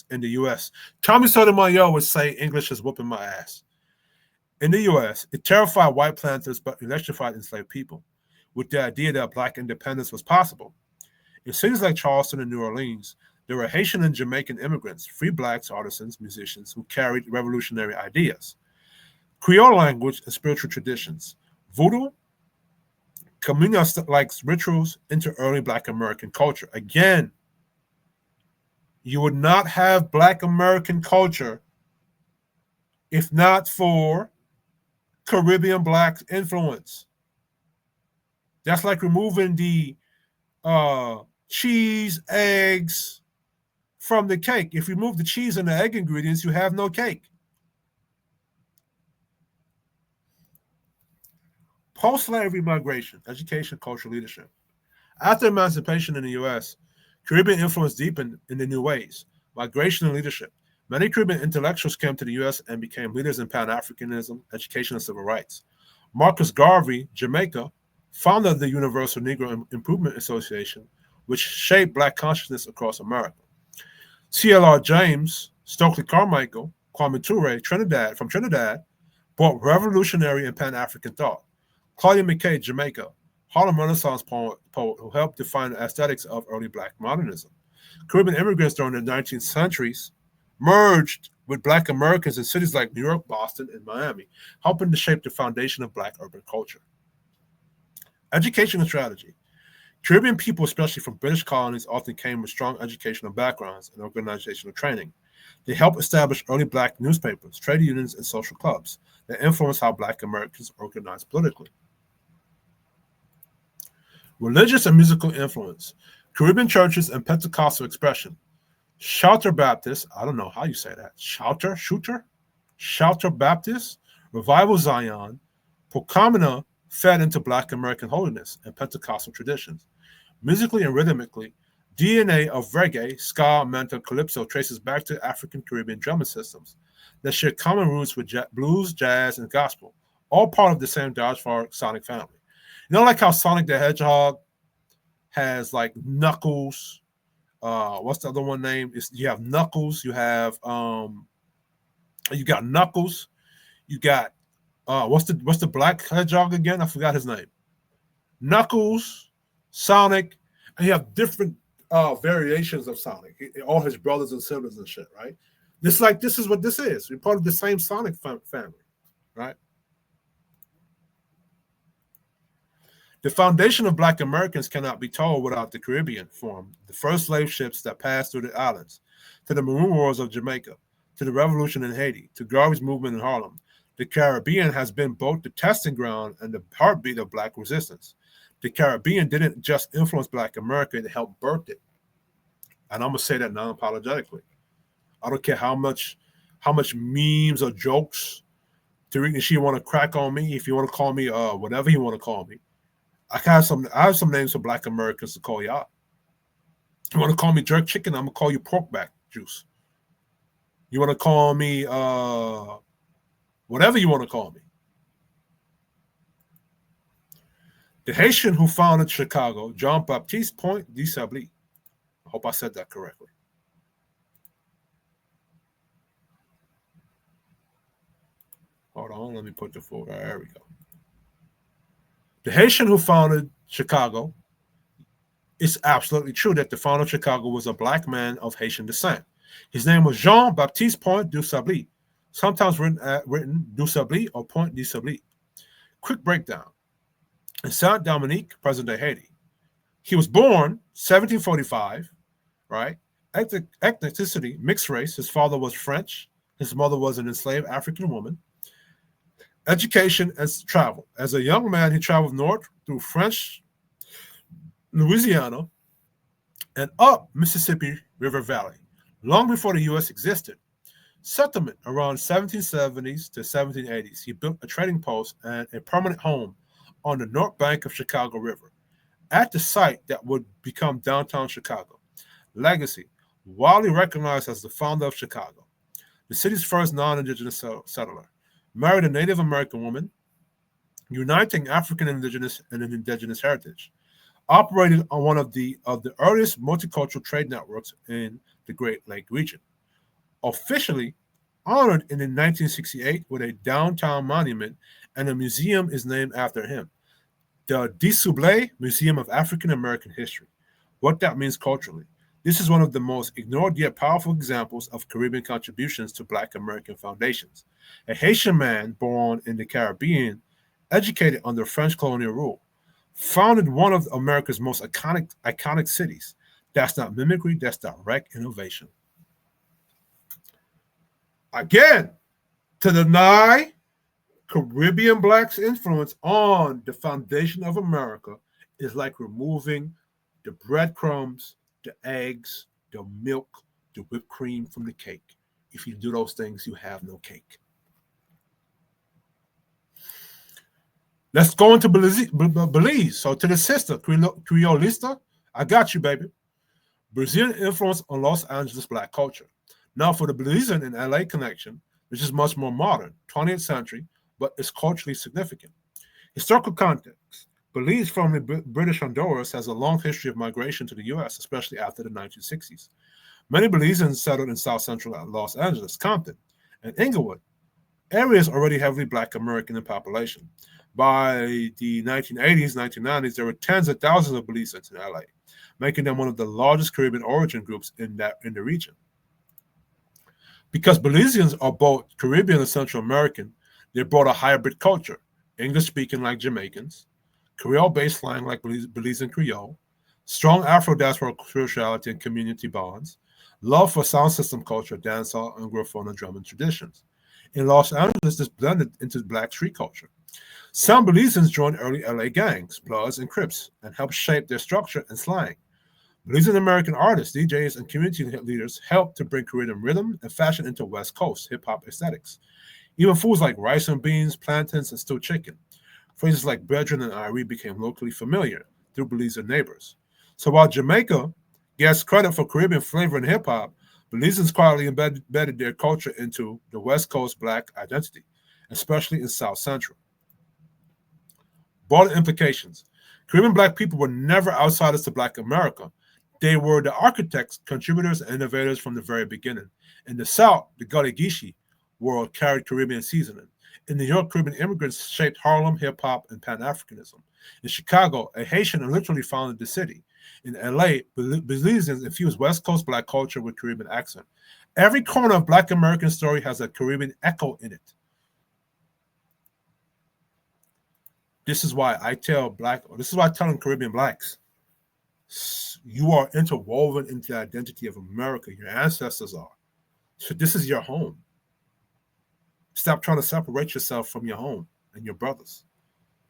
in the U.S. Tommy Sotomayor would say English is whooping my ass. In the U.S., it terrified white planters but electrified enslaved people with the idea that black independence was possible. In cities like Charleston and New Orleans, there were Haitian and Jamaican immigrants, free blacks, artisans, musicians who carried revolutionary ideas, Creole language, and spiritual traditions, voodoo, communal-like rituals into early Black American culture. Again, you would not have Black American culture if not for Caribbean Black influence. That's like removing the cheese, eggs from the cake. If you remove the cheese and the egg ingredients, you have no cake. Post-slavery migration, education, cultural leadership. After emancipation in the U.S., Caribbean influence deepened in the new ways. Migration and leadership. Many Caribbean intellectuals came to the U.S. and became leaders in Pan-Africanism, education, and civil rights. Marcus Garvey, Jamaica, founded the Universal Negro Improvement Association, which shaped Black consciousness across America. C.L.R. James, Stokely Carmichael, Kwame Ture, from Trinidad, brought revolutionary and Pan-African thought. Claudia McKay, Jamaica, Harlem Renaissance poet who helped define the aesthetics of early Black modernism. Caribbean immigrants during the 19th centuries merged with Black Americans in cities like New York, Boston, and Miami, helping to shape the foundation of Black urban culture. Education and strategy. Caribbean people, especially from British colonies, often came with strong educational backgrounds and organizational training. They helped establish early Black newspapers, trade unions, and social clubs that influenced how Black Americans organized politically. Religious and musical influence. Caribbean churches and Pentecostal expression. Shelter Baptist, I don't know how you say that. Shelter Baptist, Revival Zion, Pocahontas fed into Black American holiness and Pentecostal traditions. Musically and rhythmically, DNA of reggae, ska, menta, calypso traces back to African Caribbean drumming systems that share common roots with blues, jazz, and gospel, all part of the same diasporic sonic family. You know, like how Sonic the Hedgehog has like Knuckles. What's the other one name? Is you have Knuckles, you got Knuckles, you got what's the black hedgehog again? I forgot his name. Knuckles, Sonic, and you have different variations of Sonic. All his brothers and siblings and shit, right? This is what this is. We're part of the same Sonic family, right? The foundation of Black Americans cannot be told without the Caribbean form, the first slave ships that passed through the islands, to the Maroon Wars of Jamaica, to the revolution in Haiti, to Garvey's movement in Harlem. The Caribbean has been both the testing ground and the heartbeat of Black resistance. The Caribbean didn't just influence Black America, it helped birth it. And I'm going to say that non-apologetically. I don't care how much memes or jokes Tariq and she want to crack on me, if you want to call me whatever you want to call me. I have some names for Black Americans to call y'all. You want to call me jerk chicken? I'm gonna call you pork back juice. You want to call me whatever you want to call me. The Haitian who founded Chicago, Jean-Baptiste Point de Sable. I hope I said that correctly. Hold on, let me put the photo. There we go. The Haitian who founded Chicago, it's absolutely true that the founder of Chicago was a Black man of Haitian descent. His name was Jean-Baptiste Point de Sable, sometimes written du Sable or Point de Sable. Quick breakdown. In Saint Dominique, present-day Haiti. He was born 1745, right? Ethnicity, mixed race. His father was French. His mother was an enslaved African woman. Education and travel. As a young man, he traveled north through French Louisiana and up Mississippi River Valley, long before the U.S. existed. Settlement around 1770s to 1780s. He built a trading post and a permanent home on the north bank of Chicago River, at the site that would become downtown Chicago. Legacy, widely recognized as the founder of Chicago, the city's first non-indigenous settler. Married a Native American woman, uniting African indigenous and indigenous heritage. Operated on one of the earliest multicultural trade networks in the Great Lake region. Officially honored in 1968 with a downtown monument, and a museum is named after him. The Dissouble Museum of African American History. What that means culturally. This is one of the most ignored yet powerful examples of Caribbean contributions to Black American foundations. A Haitian man born in the Caribbean, educated under French colonial rule, founded one of America's most iconic cities. That's not mimicry, that's direct innovation. Again, to deny Caribbean Blacks' influence on the foundation of America is like removing the breadcrumbs, the eggs, the milk, the whipped cream from the cake. If you do those things, you have no cake. Let's go into Belize. So to the sister, Creolista, I got you, baby. Brazilian influence on Los Angeles Black culture. Now for the Belizean and LA connection, which is much more modern, 20th century, but is culturally significant. Historical context. Belize, formerly British Honduras, has a long history of migration to the U.S., especially after the 1960s. Many Belizeans settled in South Central Los Angeles, Compton, and Inglewood, areas already heavily Black American in population. By the 1980s, 1990s, there were tens of thousands of Belizeans in LA, making them one of the largest Caribbean origin groups in the region. Because Belizeans are both Caribbean and Central American, they brought a hybrid culture, English-speaking like Jamaicans, Creole-based slang like Belizean Creole, strong Afro-diaspora spirituality and community bonds, love for sound system culture, dancehall, and Garifuna drumming traditions. In Los Angeles, this blended into Black street culture. Some Belizeans joined early LA gangs, Bloods, and Crips, and helped shape their structure and slang. Belizean American artists, DJs, and community leaders helped to bring Caribbean rhythm and fashion into West Coast hip hop aesthetics. Even foods like rice and beans, plantains, and stewed chicken. Phrases like brethren and Irie became locally familiar through Belizean neighbors. So while Jamaica gets credit for Caribbean flavor in hip hop, Belizeans quietly embedded their culture into the West Coast Black identity, especially in South Central. Broader implications. Caribbean Black people were never outsiders to Black America. They were the architects, contributors, and innovators from the very beginning. In the South, the Gullah Geechee world carried Caribbean seasoning. In New York, Caribbean immigrants shaped Harlem, hip hop, and Pan Africanism. In Chicago, a Haitian literally founded the city. In LA, Belizeans infused West Coast Black culture with Caribbean accent. Every corner of Black American story has a Caribbean echo in it. This is why I tell I'm telling Caribbean Blacks, you are interwoven into the identity of America. Your ancestors are. So this is your home. Stop trying to separate yourself from your home and your brothers.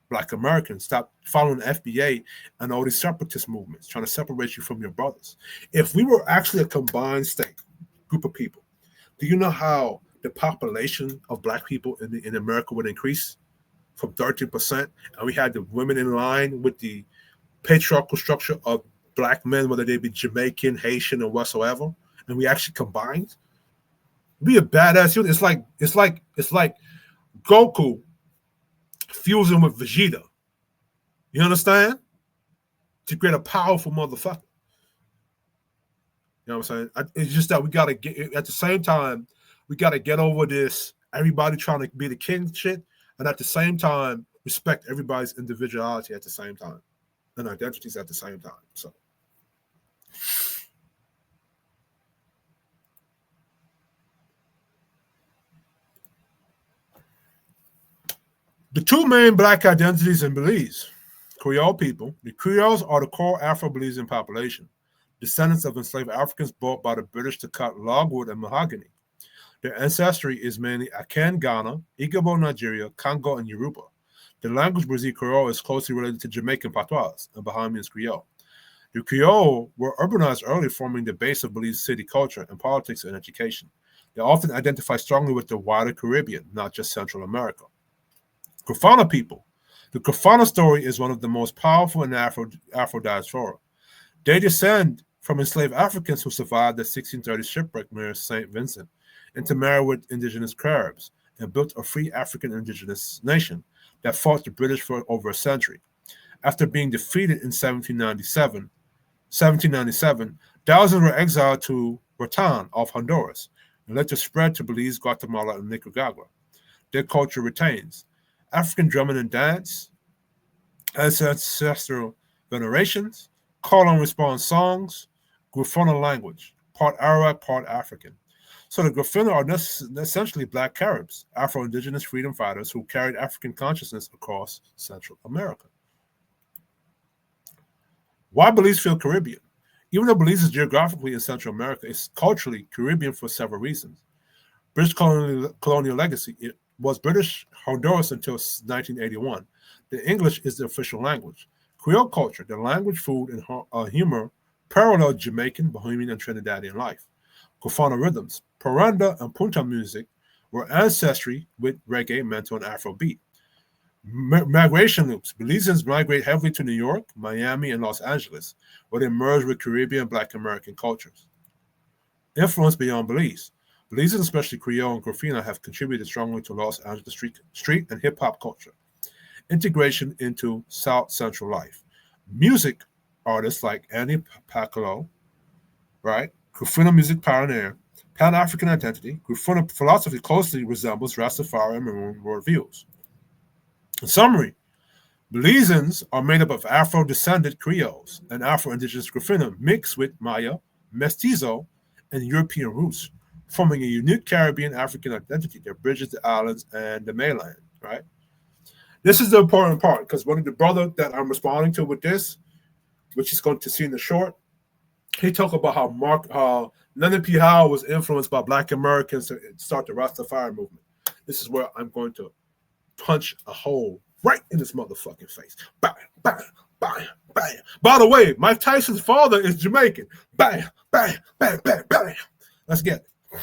Black Americans, stop following the FBA and all these separatist movements, trying to separate you from your brothers. If we were actually a combined state, group of people, do you know how the population of Black people in America would increase from 13%? And we had the women in line with the patriarchal structure of Black men, whether they be Jamaican, Haitian, or whatsoever, and we actually combined. Be a badass unit. It's like Goku fusing with Vegeta. You understand? To create a powerful motherfucker. You know what I'm saying? It's just that we gotta get at the same time, we gotta get over this everybody trying to be the king shit, and at the same time respect everybody's individuality at the same time and identities at the same time. So the two main Black identities in Belize, Creole people. The Creoles are the core Afro-Belizean population, descendants of enslaved Africans brought by the British to cut logwood and mahogany. Their ancestry is mainly Akan, Ghana, Igbo, Nigeria, Congo, and Yoruba. The language Brazil Creole is closely related to Jamaican patois and Bahamian Creole. The Creole were urbanized early, forming the base of Belize city culture and politics and education. They often identify strongly with the wider Caribbean, not just Central America. Garifuna people. The Garifuna story is one of the most powerful in Afro diaspora. They descend from enslaved Africans who survived the 1630 shipwreck near St. Vincent, intermarried with indigenous Caribs, and built a free African indigenous nation that fought the British for over a century. After being defeated in 1797, thousands were exiled to Roatan off Honduras and later spread to Belize, Guatemala, and Nicaragua. Their culture retains African drumming and dance, ancestral venerations, call and response songs, Garifuna language, part Arawak, part African. So the Garifuna are essentially Black Caribs, Afro-Indigenous freedom fighters who carried African consciousness across Central America. Why Belize feel Caribbean? Even though Belize is geographically in Central America, it's culturally Caribbean for several reasons. British colonial legacy. It was British Honduras until 1981. The English is the official language. Creole culture, the language, food, and humor paralleled Jamaican, Bahamian, and Trinidadian life. Garifuna rhythms, paranda and punta music were ancestry with reggae, mento, and Afrobeat. Migration loops. Belizeans migrate heavily to New York, Miami, and Los Angeles, where they merge with Caribbean and Black American cultures. Influence beyond Belize. Belizeans, especially Creole and Garifuna, have contributed strongly to Los Angeles street and hip-hop culture. Integration into South Central life. Music artists like Andy Pacolo, right? Garifuna music pioneer, Pan-African identity. Garifuna philosophy closely resembles Rastafarian Maroon worldviews. In summary, Belizeans are made up of Afro-descended Creoles and Afro-Indigenous Garifuna mixed with Maya, Mestizo, and European roots, forming a unique Caribbean African identity that bridges the islands and the mainland, right? This is the important part because one of the brother that I'm responding to with this, which is going to see in the short, he talked about how Leonard P. Howell was influenced by Black Americans to start the Rastafari movement. This is where I'm going to punch a hole right in this motherfucking face. Bang, bang, bam, bam. By the way, Mike Tyson's father is Jamaican. Bam, bam, bam, bam, bam. Let's get it.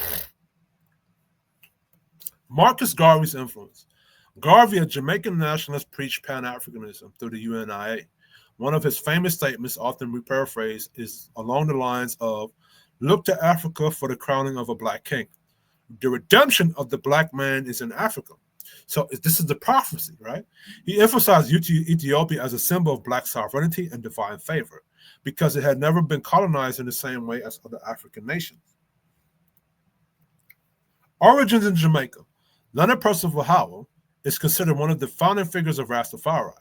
Marcus Garvey's influence. Garvey, a Jamaican nationalist, preached Pan-Africanism through the UNIA. One of his famous statements, often reparaphrased, is along the lines of, "Look to Africa for the crowning of a black king. The redemption of the black man is in Africa." So this is the prophecy, right? He emphasized Ethiopia as a symbol of black sovereignty and divine favor because it had never been colonized in the same way as other African nations. Origins in Jamaica. Leonard Percival Howell is considered one of the founding figures of Rastafari.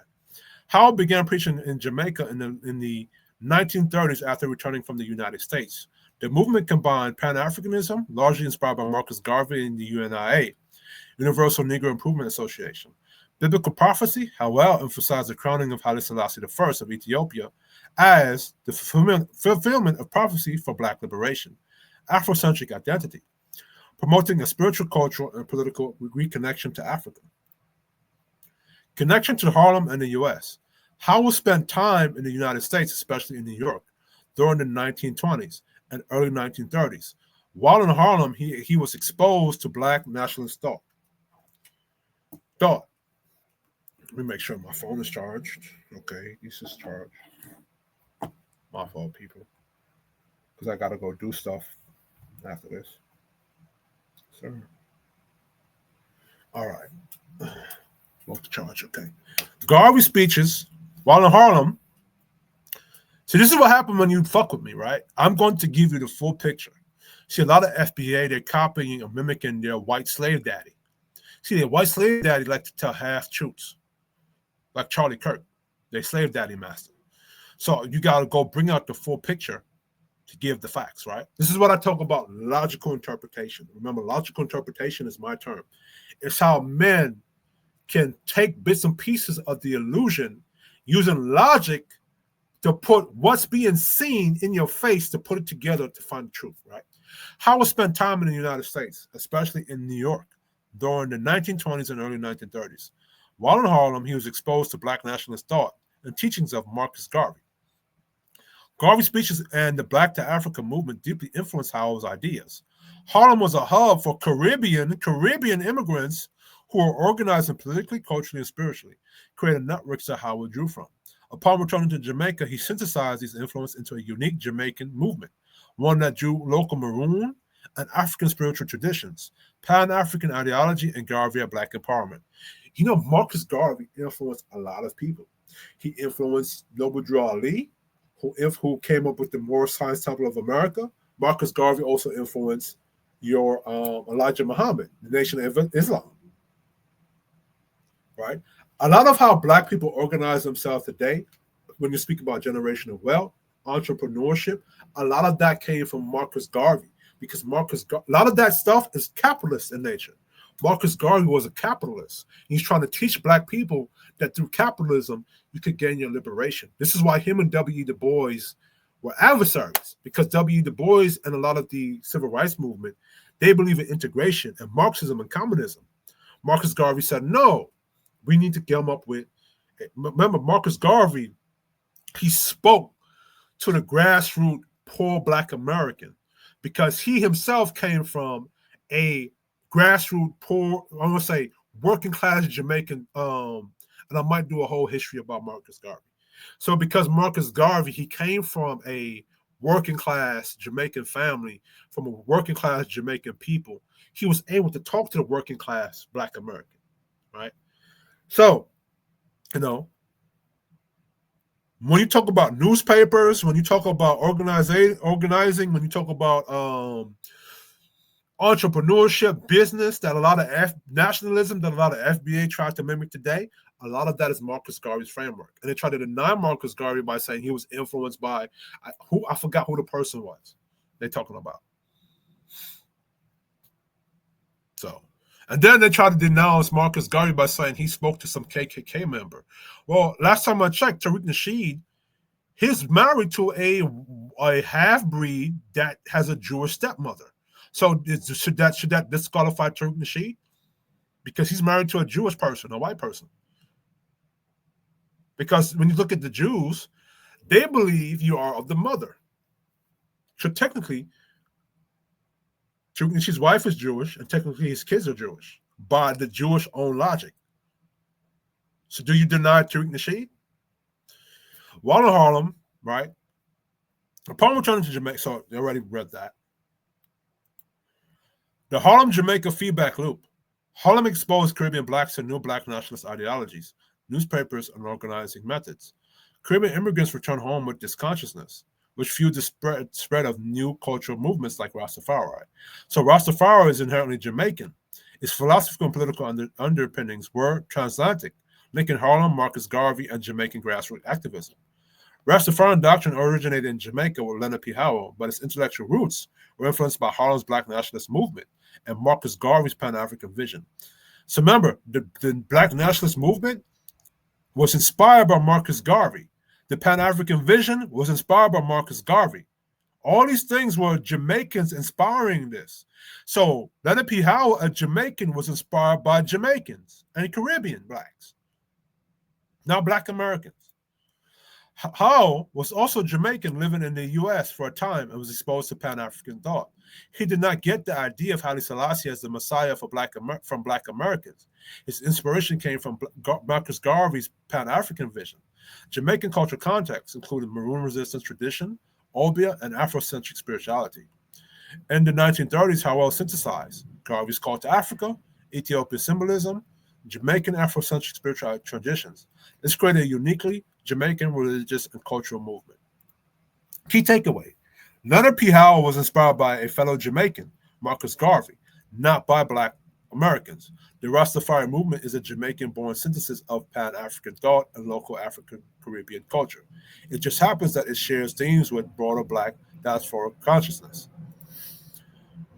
Howell began preaching in Jamaica in the 1930s after returning from the United States. The movement combined Pan-Africanism, largely inspired by Marcus Garvey and the UNIA, Universal Negro Improvement Association. Biblical prophecy, Howell emphasized the crowning of Haile Selassie I of Ethiopia as the fulfillment of prophecy for black liberation. Afrocentric identity, promoting a spiritual, cultural, and political reconnection to Africa. Connection to Harlem and the U.S. Howell spent time in the United States, especially in New York, during the 1920s and early 1930s. While in Harlem, he was exposed to black nationalist thought. Let me make sure my phone is charged. Okay, this is charged. My fault, people. Because I got to go do stuff after this. Sir. All right. Off the charge, okay. Garvey's speeches while in Harlem. See, this is what happened when you fuck with me, right? I'm going to give you the full picture. See, a lot of FBA, they're copying or mimicking their white slave daddy. See, their white slave daddy like to tell half truths, like Charlie Kirk, their slave daddy master. So you got to go bring out the full picture to give the facts, right? This is what I talk about, logical interpretation. Remember, logical interpretation is my term. It's how men can take bits and pieces of the illusion using logic to put what's being seen in your face to put it together to find the truth, right? Howard spent time in the United States, especially in New York, during the 1920s and early 1930s. While in Harlem, he was exposed to black nationalist thought and teachings of Marcus Garvey. Garvey's speeches and the Black to Africa movement deeply influenced Howard's ideas. Harlem was a hub for Caribbean immigrants who were organizing politically, culturally, and spiritually, creating networks that Howard drew from. Upon returning to Jamaica, he synthesized these influences into a unique Jamaican movement, one that drew local Maroon and African spiritual traditions, Pan-African ideology, and Garvey Black empowerment. You know, Marcus Garvey influenced a lot of people. He influenced Noble Drew Ali, who came up with the Moorish Science Temple of America. Marcus Garvey also influenced your Elijah Muhammad, the Nation of Islam. Right? A lot of how Black people organize themselves today, when you speak about generational wealth, entrepreneurship, a lot of that came from Marcus Garvey, because a lot of that stuff is capitalist in nature. Marcus Garvey was a capitalist. He's trying to teach Black people that through capitalism, you could gain your liberation. This is why him and W.E. Du Bois were adversaries, because W.E. Du Bois and a lot of the civil rights movement, they believe in integration and Marxism and communism. Marcus Garvey said, no, we need to come up with, remember, Marcus Garvey, he spoke to the grassroots poor Black American because he himself came from a grassroots poor, I want to say working class Jamaican, and I might do a whole history about Marcus Garvey. So because Marcus Garvey, he came from a working class Jamaican family, from a working class Jamaican people, he was able to talk to the working class Black American, right? So, you know, when you talk about newspapers, when you talk about organizing, when you talk about entrepreneurship, business, that a lot of nationalism, that a lot of FBA tries to mimic today, a lot of that is Marcus Garvey's framework. And they try to deny Marcus Garvey by saying he was influenced by I forgot who the person was they're talking about. So, and then they try to denounce Marcus Garvey by saying he spoke to some KKK member. Well, last time I checked, Tariq Nasheed, he's married to a half-breed that has a Jewish stepmother. So should that disqualify Tariq Nasheed? Because he's married to a Jewish person, a white person. Because when you look at the Jews, they believe you are of the mother. So technically, his wife is Jewish, and technically his kids are Jewish by the Jewish own logic. So do you deny Tariq Nasheed? While in Harlem, right? Upon returning to Jamaica, so they already read that. The Harlem Jamaica feedback loop. Harlem exposed Caribbean blacks to new black nationalist ideologies, newspapers, and organizing methods. Caribbean immigrants returned home with this consciousness, which fueled the spread of new cultural movements like Rastafari. So Rastafari is inherently Jamaican. Its philosophical and political underpinnings were transatlantic, linking Harlem, Marcus Garvey, and Jamaican grassroots activism. Rastafarian doctrine originated in Jamaica with Leonard P. Howell, but its intellectual roots were influenced by Harlem's black nationalist movement and Marcus Garvey's Pan-African vision. So remember, the black nationalist movement was inspired by Marcus Garvey. The Pan-African vision was inspired by Marcus Garvey. All these things were Jamaicans inspiring this. So Leonard P. Howell, a Jamaican, was inspired by Jamaicans and Caribbean blacks, not Black Americans. Howell was also Jamaican living in the U.S. for a time and was exposed to Pan-African thought. He did not get the idea of Haile Selassie as the Messiah from Black Americans. His inspiration came from Marcus Garvey's Pan-African vision. Jamaican cultural contexts included Maroon resistance tradition, Obeah, and Afrocentric spirituality. In the 1930s, Howell synthesized Garvey's call to Africa, Ethiopian symbolism, Jamaican Afrocentric spiritual traditions. This created a uniquely Jamaican religious and cultural movement. Key takeaway: Leonard P. Howell was inspired by a fellow Jamaican, Marcus Garvey, not by Black Americans. The Rastafari movement is a Jamaican-born synthesis of Pan-African thought and local African-Caribbean culture. It just happens that it shares themes with broader Black diaspora consciousness.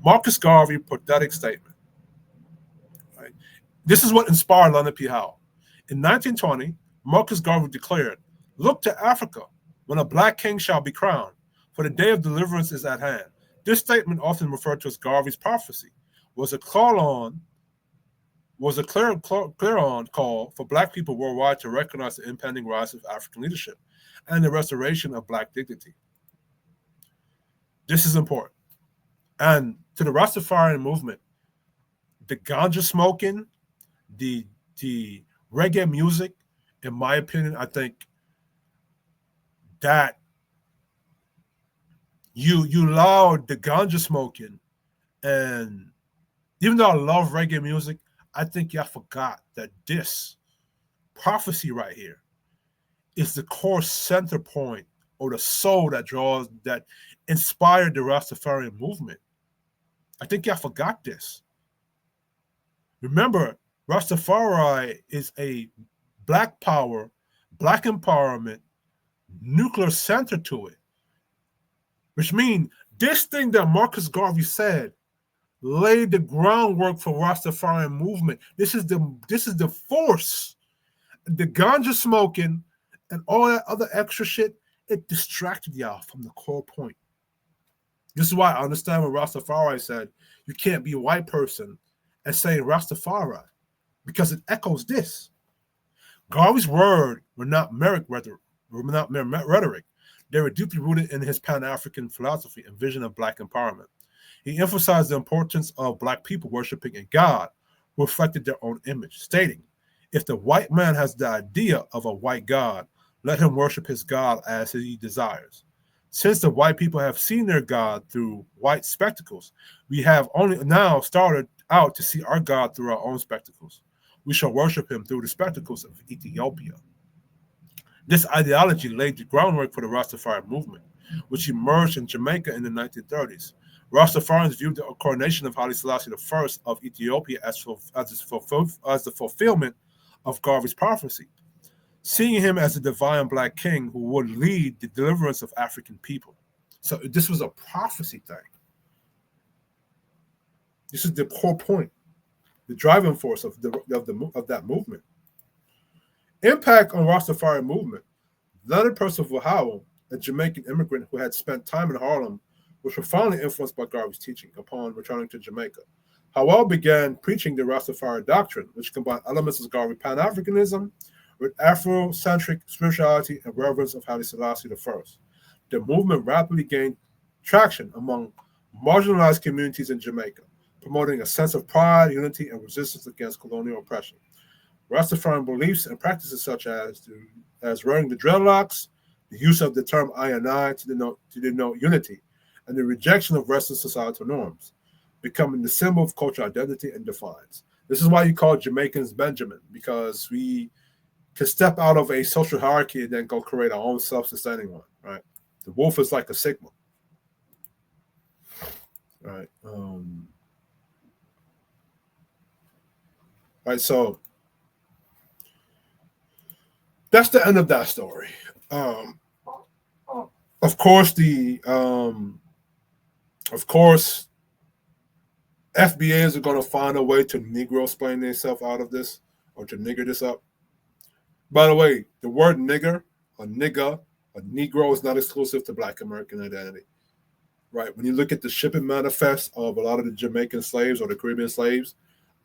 Marcus Garvey pathetic statement. Right? This is what inspired Leonard P. Howell. In 1920, Marcus Garvey declared, "Look to Africa, when a Black king shall be crowned, for the day of deliverance is at hand." This statement, often referred to as Garvey's prophecy, was a clarion call for Black people worldwide to recognize the impending rise of African leadership and the restoration of Black dignity. This is important. And to the Rastafarian movement, the ganja smoking, the reggae music, in my opinion, I think that you allowed the ganja smoking, and even though I love reggae music, I think y'all forgot that this prophecy right here is the core center point or the soul that inspired the Rastafarian movement. I think y'all forgot this. Remember, Rastafari is a Black power, Black empowerment, nuclear center to it. Which means this thing that Marcus Garvey said laid the groundwork for Rastafarian movement. This is the force. The ganja smoking and all that other extra shit, it distracted y'all from the core point. This is why I understand when Rastafari said you can't be a white person and say Rastafari, because it echoes this. Garvey's words were not mere rhetoric. They were deeply rooted in his Pan-African philosophy and vision of Black empowerment. He emphasized the importance of Black people worshiping a God who reflected their own image, stating, "If the white man has the idea of a white God, let him worship his God as he desires. Since the white people have seen their God through white spectacles, we have only now started out to see our God through our own spectacles. We shall worship him through the spectacles of Ethiopia." This ideology laid the groundwork for the Rastafari movement, which emerged in Jamaica in the 1930s. Rastafarians viewed the coronation of Haile Selassie I of Ethiopia as the fulfillment of Garvey's prophecy, seeing him as a divine Black king who would lead the deliverance of African people. So this was a prophecy thing. This is the core point, the driving force of that movement. Impact on Rastafari movement. Leonard Percival Howell, a Jamaican immigrant who had spent time in Harlem, was profoundly influenced by Garvey's teaching upon returning to Jamaica. Howell began preaching the Rastafari doctrine, which combined elements of Garvey Pan-Africanism, with Afrocentric spirituality and reverence of Haile Selassie I. The movement rapidly gained traction among marginalized communities in Jamaica, promoting a sense of pride, unity, and resistance against colonial oppression. Rastafarian beliefs and practices such as wearing the dreadlocks, the use of the term I and I to denote unity, and the rejection of Western societal norms, becoming the symbol of cultural identity and defiance. This is why you call Jamaicans Benjamin, because we can step out of a social hierarchy and then go create our own self-sustaining one, right? The wolf is like a sigma, right? Right, so that's the end of that story. Of course, FBAs are going to find a way to Negro explain themselves out of this or to nigger this up. By the way, the word nigger, a nigga, a Negro is not exclusive to Black American identity, right? When you look at the shipping manifest of a lot of the Jamaican slaves or the Caribbean slaves,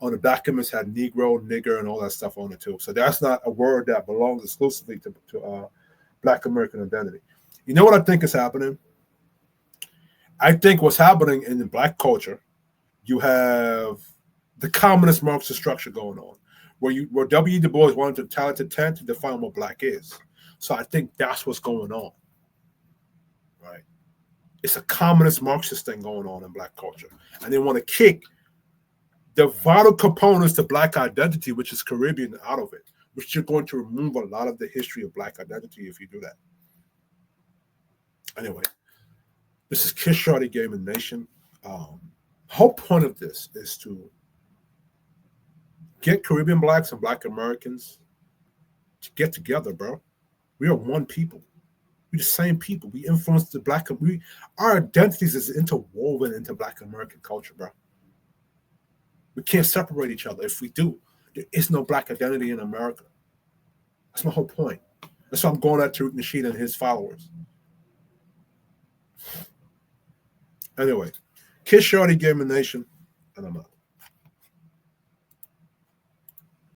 on the documents had Negro, nigger, and all that stuff on it too. So that's not a word that belongs exclusively to Black American identity. You know what I think is happening? I think what's happening in the Black culture, you have the communist Marxist structure going on, where W. Du Bois wanted to talented tent to define what Black is. So I think that's what's going on, right? It's a communist Marxist thing going on in Black culture, and they want to kick the vital components to Black identity, which is Caribbean, out of it, which you're going to remove a lot of the history of Black identity if you do that. Anyway, this is Kiss Shorty Gaming Nation. Whole point of this is to get Caribbean Blacks and Black Americans to get together, bro. We are one people. We're the same people. We influence the Black. Our identities is interwoven into Black American culture, bro. We can't separate each other. If we do, there is no Black identity in America. That's my whole point. That's why I'm going at Tariq Nasheed and his followers. Anyway, Kiss Shorty Gaming Nation, and I'm out.